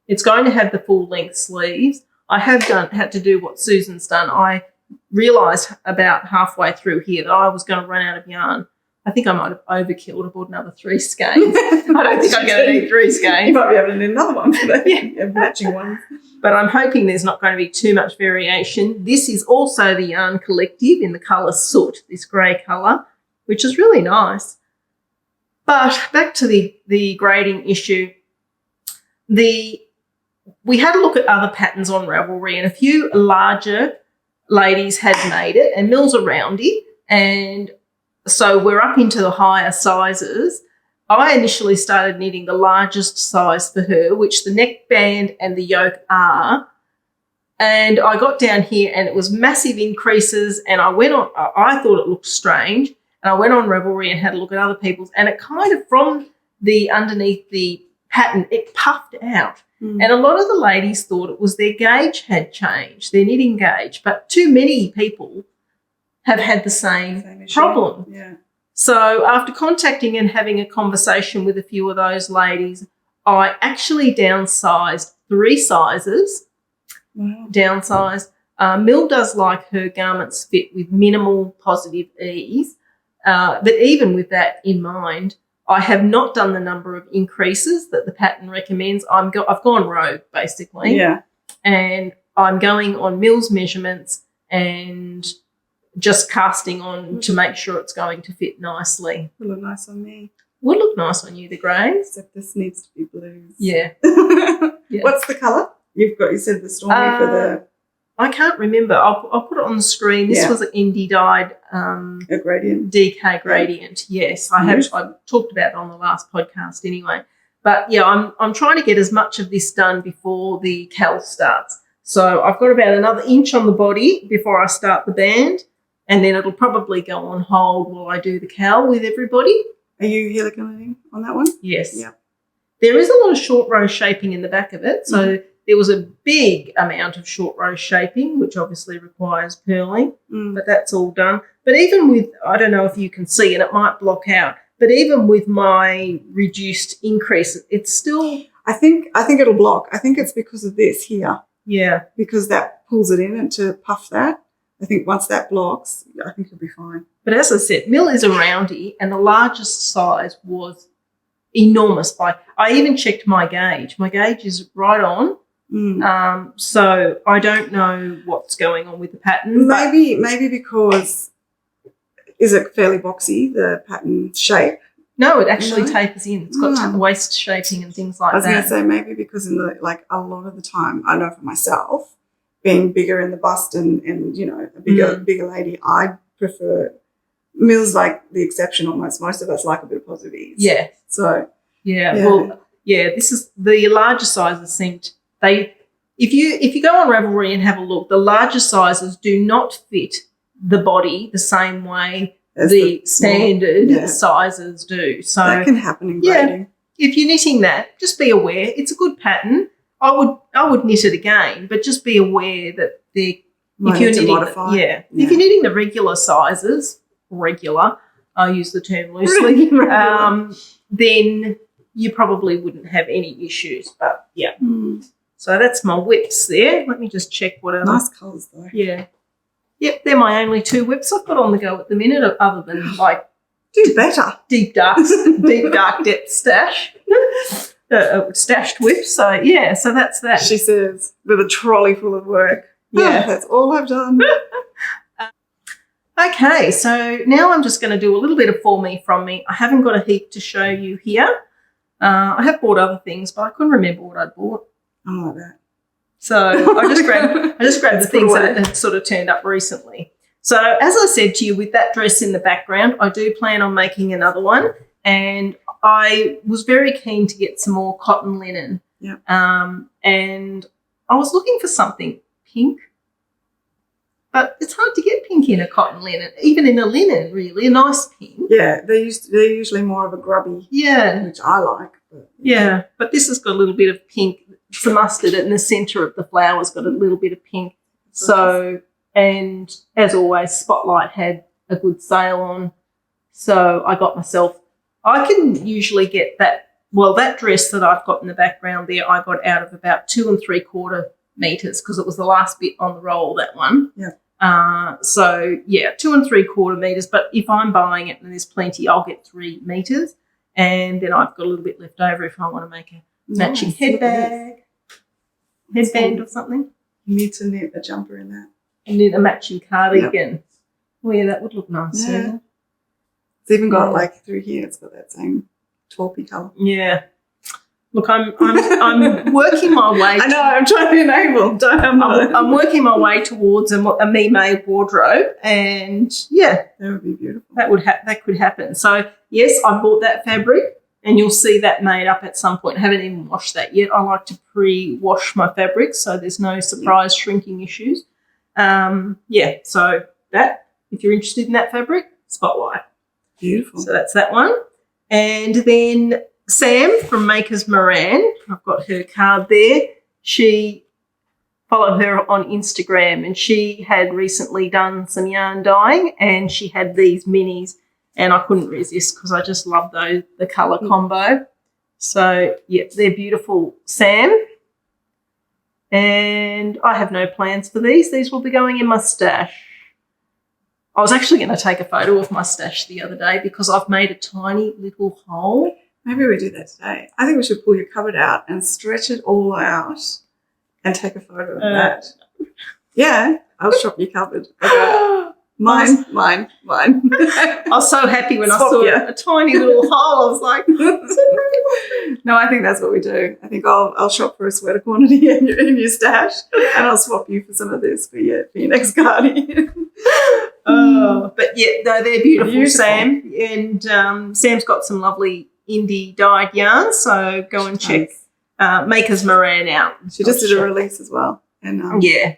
It's going to have the full length sleeves. I have had to do what Susan's done. I realised about halfway through here that I was going to run out of yarn. I think I might have overkilled. I bought another 3 skeins. I don't think I'm going to need 3 skeins. You might be able to need another one for the matching one. But I'm hoping there's not going to be too much variation. This is also the Yarn Collective in the colour Soot, this grey colour, which is really nice. But back to the grading issue. We had a look at other patterns on Ravelry, and a few larger ladies had made it, and Mill's a roundie, and so we're up into the higher sizes. I initially started knitting the largest size for her, which the neckband and the yoke are. And I got down here and it was massive increases, and I thought it looked strange, and I went on Ravelry and had a look at other people's, and it kind of, from the underneath the pattern, it puffed out. And a lot of the ladies thought it was their gauge had changed, their knitting gauge, but too many people have had the same problem. Yeah. So after contacting and having a conversation with a few of those ladies, I actually downsized 3 sizes. Wow. Downsized. Mill does like her garments fit with minimal positive ease, but even with that in mind, I have not done the number of increases that the pattern recommends. I've gone rogue, basically. Yeah. And I'm going on Mill's measurements and just casting on to make sure it's going to fit nicely. Will look nice on me. Would look nice on you, the greys. Except this needs to be blues. Yeah. Yeah. What's the colour? You said the stormy for the... I can't remember. I'll put it on the screen. This was an indie dyed a gradient. DK gradient. Yes, I talked about it on the last podcast anyway. But yeah, I'm trying to get as much of this done before the KAL starts. So I've got about another inch on the body before I start the band, and then it'll probably go on hold while I do the KAL with everybody. Are you heliconing on that one? Yes. Yeah. There is a lot of short row shaping in the back of it. So there was a big amount of short row shaping, which obviously requires purling, but that's all done. But even with, I don't know if you can see, and it might block out, but even with my reduced increase, it's still... I think it'll block. I think it's because of this here. Yeah. Because that pulls it in and to puff that. I think once that blocks, I think it'll be fine. But as I said, Mill is a roundie, and the largest size was enormous. I even checked my gauge. My gauge is right on. So I don't know what's going on with the pattern. Maybe because, is it fairly boxy, the pattern shape? No, it actually tapers in. It's got waist shaping and things like that. I was going to say maybe because in the, like a lot of the time, I know for myself, being bigger in the bust and you know, a bigger lady, I prefer... Mill's like the exception almost. Most of us like a bit of positive ease. Yeah. So... Yeah. Well, yeah, this is... The larger sizes seemed... If you go on Ravelry and have a look, the larger sizes do not fit the body the same way as the standard sizes do. So that can happen in grading. If you're knitting that, just be aware. It's a good pattern. I would knit it again, but just be aware that if you're knitting the regular sizes, I use the term loosely, then you probably wouldn't have any issues. But yeah. So that's my whips there. Let me just check what other... Nice colours though. Yeah. Yep, they're my only 2 whips I've got on the go at the minute, other than like... Do better. Deep dark depth stash. Stashed whips. So, yeah, so that's that. She says, with a trolley full of work. Yeah. That's all I've done. Okay, so now I'm just going to do a little bit of for me, from me. I haven't got a heap to show you here. I have bought other things, but I couldn't remember what I'd bought. I like that. So I just grabbed the things that had sort of turned up recently. So as I said to you, with that dress in the background, I do plan on making another one, and I was very keen to get some more cotton linen. Yeah. And I was looking for something pink, but it's hard to get pink in a cotton linen, even in a linen, really, a nice pink. Yeah, they're usually more of a grubby. Yeah. Which I like. But, yeah, but this has got a little bit of pink. It's the mustard in the centre of the flower's got a little bit of pink. So, and as always, Spotlight had a good sale on. So I got myself, I can usually get that dress that I've got in the background there, I got out of about 2 3/4 metres, because it was the last bit on the roll, that one. Yeah. So, yeah, 2 3/4 metres. But if I'm buying it and there's plenty, I'll get 3 metres. And then I've got a little bit left over if I want to make a matching headband or something. You need to knit a jumper in that. And then a matching cardigan. Yep. Oh, yeah, that would look nice. Yeah. It's even got, like, through here, it's got that same taupey colour. Yeah. Look, I'm working my way. I know, I'm trying to enable. I'm working my way towards a me-made wardrobe, and, yeah. That would be beautiful. That could happen. So, yes, I bought that fabric. And you'll see that made up at some point. I haven't even washed that yet. I like to pre-wash my fabrics so there's no surprise shrinking issues. So that, if you're interested in that fabric, Spotlight. Beautiful. So that's that one. And then Sam from Makers Moran, I've got her card there. She follow her on Instagram, and she had recently done some yarn dyeing, and she had these minis, and I couldn't resist because I just love the colour combo. So, yeah, they're beautiful, Sam. And I have no plans for these. These will be going in my stash. I was actually going to take a photo of my stash the other day because I've made a tiny little hole. Maybe we do that today. I think we should pull your cupboard out and stretch it all out and take a photo of that. Yeah, I'll shop your cupboard. Okay. Mine. I was so happy when I saw a tiny little hole. I was like, no, I think that's what we do. I think I'll shop for a sweater quantity in your stash, and I'll swap you for some of this for your next cardigan. But yeah, no, they're beautiful, Sam. And Sam's got some lovely indie dyed yarns, so go and check Makers Moran out. She just did a release as well. And yeah.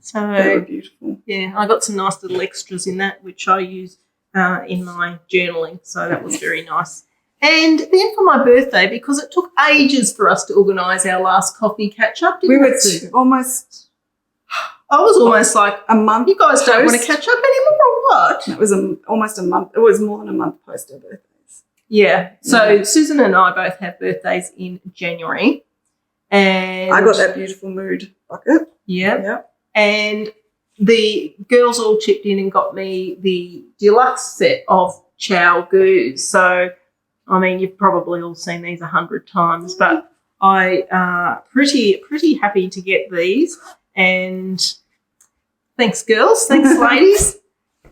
So they were beautiful. Yeah, I got some nice little extras in that, which I use in my journaling. So that was very nice. And then for my birthday, because it took ages for us to organise our last coffee catch-up. We were almost... I was almost like, a month. You guys don't want to catch up anymore or what? It was almost a month. It was more than a month post our birthdays. Yeah. So Susan and I both have birthdays in January. And I got that beautiful mood bucket. Yeah. And the girls all chipped in and got me the deluxe set of chow goos. So, I mean, you've probably all seen these 100 times, but I pretty happy to get these. And thanks, girls. Thanks, ladies.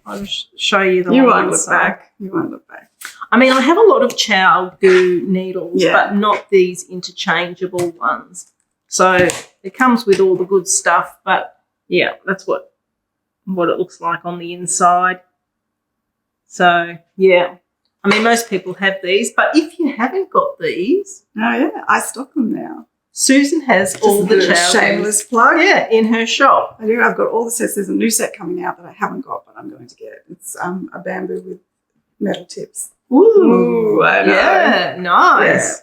I'll show you the You ones. won't look back. You won't look back. I mean, I have a lot of chow goo needles, but not these interchangeable ones. So it comes with all the good stuff, but yeah, that's what it looks like on the inside. So, yeah. I mean, most people have these, but if you haven't got these... Oh, yeah, I stock them now. Susan has all the chow shameless plug. Yeah, in her shop. I do. I've got all the sets. There's a new set coming out that I haven't got, but I'm going to get. It's a bamboo with metal tips. Ooh, I know. Yeah, nice.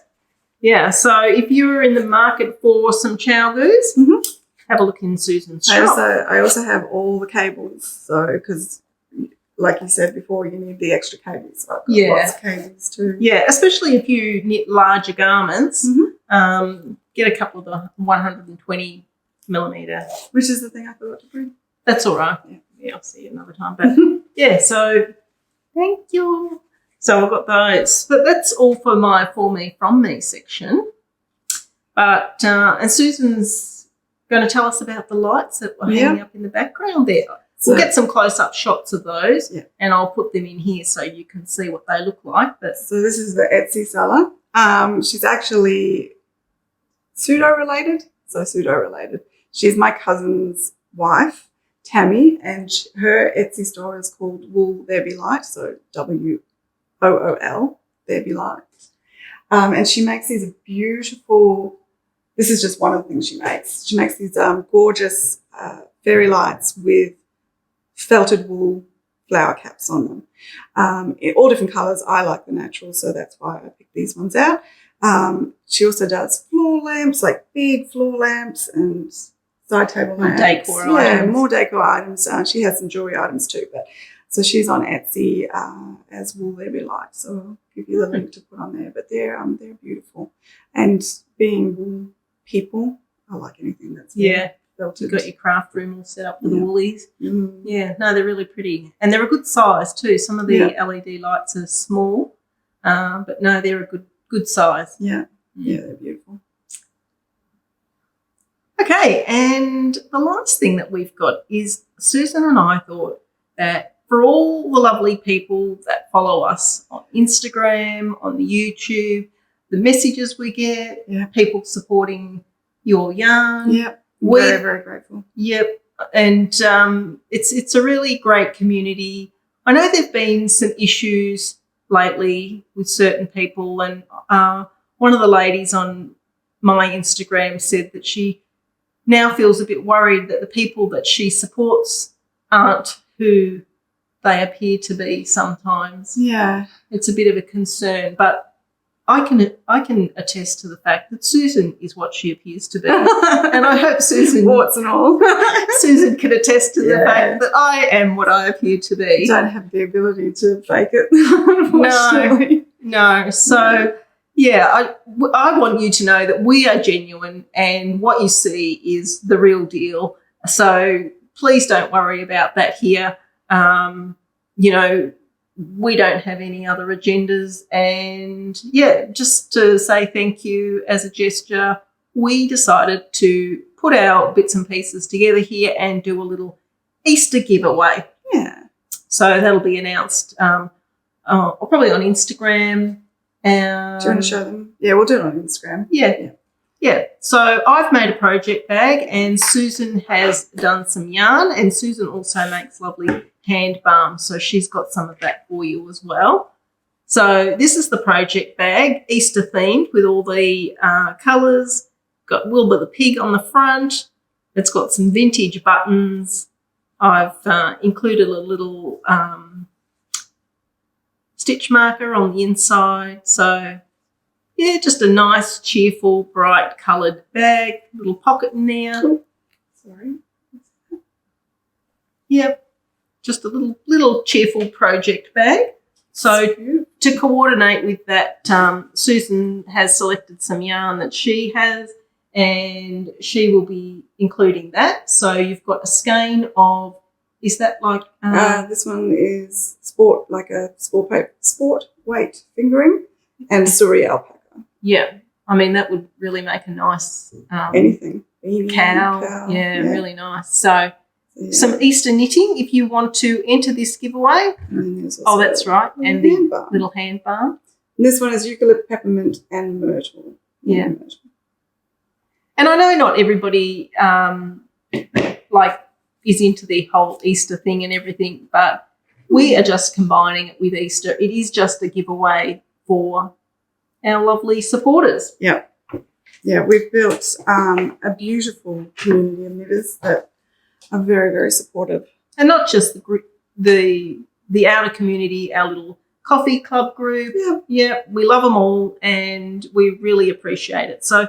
Yeah, so if you're in the market for some chow goos, have a look in Susan's shop. I also have all the cables, so because, like you said before, you need the extra cables. So I've got lots of cables too. Yeah, especially if you knit larger garments, get a couple of the 120 millimetre. Which is the thing I forgot to bring. That's all right. Yeah, I'll see you another time. But yeah, so thank you. So I've got those. But that's all for my For Me, From Me section. But and Susan's going to tell us about the lights that were hanging up in the background there. So we'll get some close-up shots of those and I'll put them in here so you can see what they look like. But so this is the Etsy seller. She's actually pseudo-related. She's my cousin's wife, Tammy, and her Etsy store is called Wool There Be Light, so WOOL, There Be Light. And she makes these beautiful, this is just one of the things she makes. She makes these gorgeous fairy lights with felted wool flower caps on them. In all different colours. I like the natural, so that's why I picked these ones out. She also does floor lamps, like big floor lamps and side table lamps. Decor items. More decor items. She has some jewellery items too. So she's on Etsy as Wool There Be Light. So I'll give you the link to put on there. But they're beautiful. And being wool people, I like anything that's felted. You've got your craft room all set up for the woolies. Yeah, no, they're really pretty. And they're a good size too. Some of the LED lights are small, but no, they're a good size. Yeah, they're beautiful. Okay, and the last thing that we've got is Susan and I thought that for all the lovely people that follow us on Instagram, on the YouTube, the messages we get, people supporting your yarn. Yep, very, very grateful. Yep, and it's a really great community. I know there have been some issues lately with certain people, and one of the ladies on my Instagram said that she now feels a bit worried that the people that she supports aren't who they appear to be sometimes. Yeah. It's a bit of a concern, but I can attest to the fact that Susan is what she appears to be, and I hope Susan, warts and all, Susan can attest to the fact that I am what I appear to be. You don't have the ability to fake it, unfortunately. No. So yeah, I want you to know that we are genuine, and what you see is the real deal. So please don't worry about that here. You know, we don't have any other agendas. And, yeah, just to say thank you as a gesture, we decided to put our bits and pieces together here and do a little Easter giveaway. Yeah. So that'll be announced probably on Instagram. Do you want to show them? Yeah, we'll do it on Instagram. Yeah. So I've made a project bag, and Susan has done some yarn, and Susan also makes lovely hand balm, so she's got some of that for you as well. So this is the project bag, Easter themed, with all the colours. Got Wilbur the pig on the front. It's got some vintage buttons. I've included a little stitch marker on the inside. So yeah, just a nice, cheerful, bright coloured bag. Little pocket in there. Cool. Sorry. Yep. Just a little cheerful project bag. So to coordinate with that, Susan has selected some yarn that she has, and she will be including that. So you've got a skein of, is that like? This one is sport weight fingering and suri alpaca. Yeah, I mean that would really make a nice anything. KAL. Yeah, really nice. So. Yeah. Some Easter knitting if you want to enter this giveaway. Oh, that's right. And the little hand balm. And this one is eucalypt, peppermint and myrtle. Yeah. And I know not everybody is into the whole Easter thing and everything, but we are just combining it with Easter. It is just a giveaway for our lovely supporters. Yeah. Yeah, we've built a beautiful community of knitters that are very, very supportive. And not just the outer community, our little coffee club group. Yeah, we love them all and we really appreciate it. So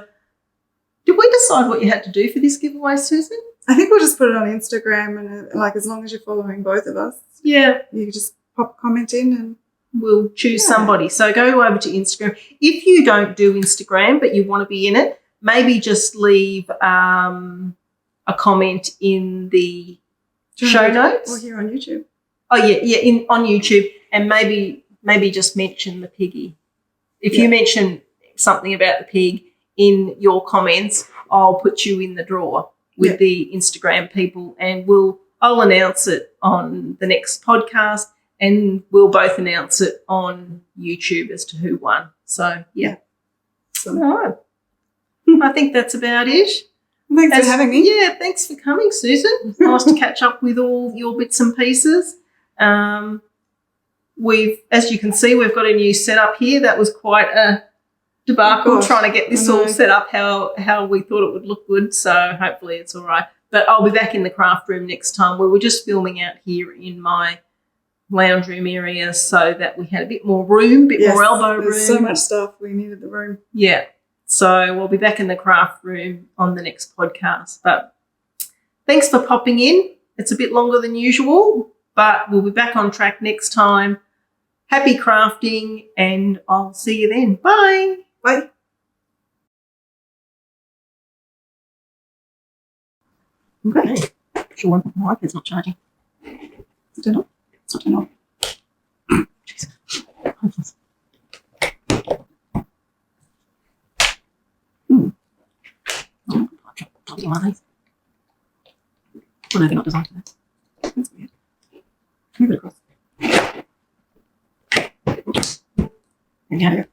did we decide what you had to do for this giveaway, Susan? I think we'll just put it on Instagram and as long as you're following both of us. Yeah. You can just pop a comment in and we'll choose somebody. So go over to Instagram. If you don't do Instagram but you want to be in it, maybe just leave a comment in the show notes. Or here on YouTube. Oh, yeah, on YouTube, and maybe just mention the piggy. If you mention something about the pig in your comments, I'll put you in the draw with the Instagram people, and I'll announce it on the next podcast, and we'll both announce it on YouTube as to who won. So, yeah. All right. I think that's about it. Thanks for having me. Yeah, thanks for coming, Susan. It's nice to catch up with all your bits and pieces. As you can see, we've got a new setup here. That was quite a debacle trying to get this all set up how we thought it would look good. So hopefully it's all right. But I'll be back in the craft room next time. We were just filming out here in my lounge room area so that we had a bit more room, more elbow room. There's so much stuff. We needed the room. Yeah. So we'll be back in the craft room on the next podcast. But thanks for popping in. It's a bit longer than usual, but we'll be back on track next time. Happy crafting, and I'll see you then. Bye. Bye. Okay. Sure, my iPad's not charging. It's not turn on. Jeez. One of these. Well, no, they're not designed for that. That's weird. Move it across. There you go.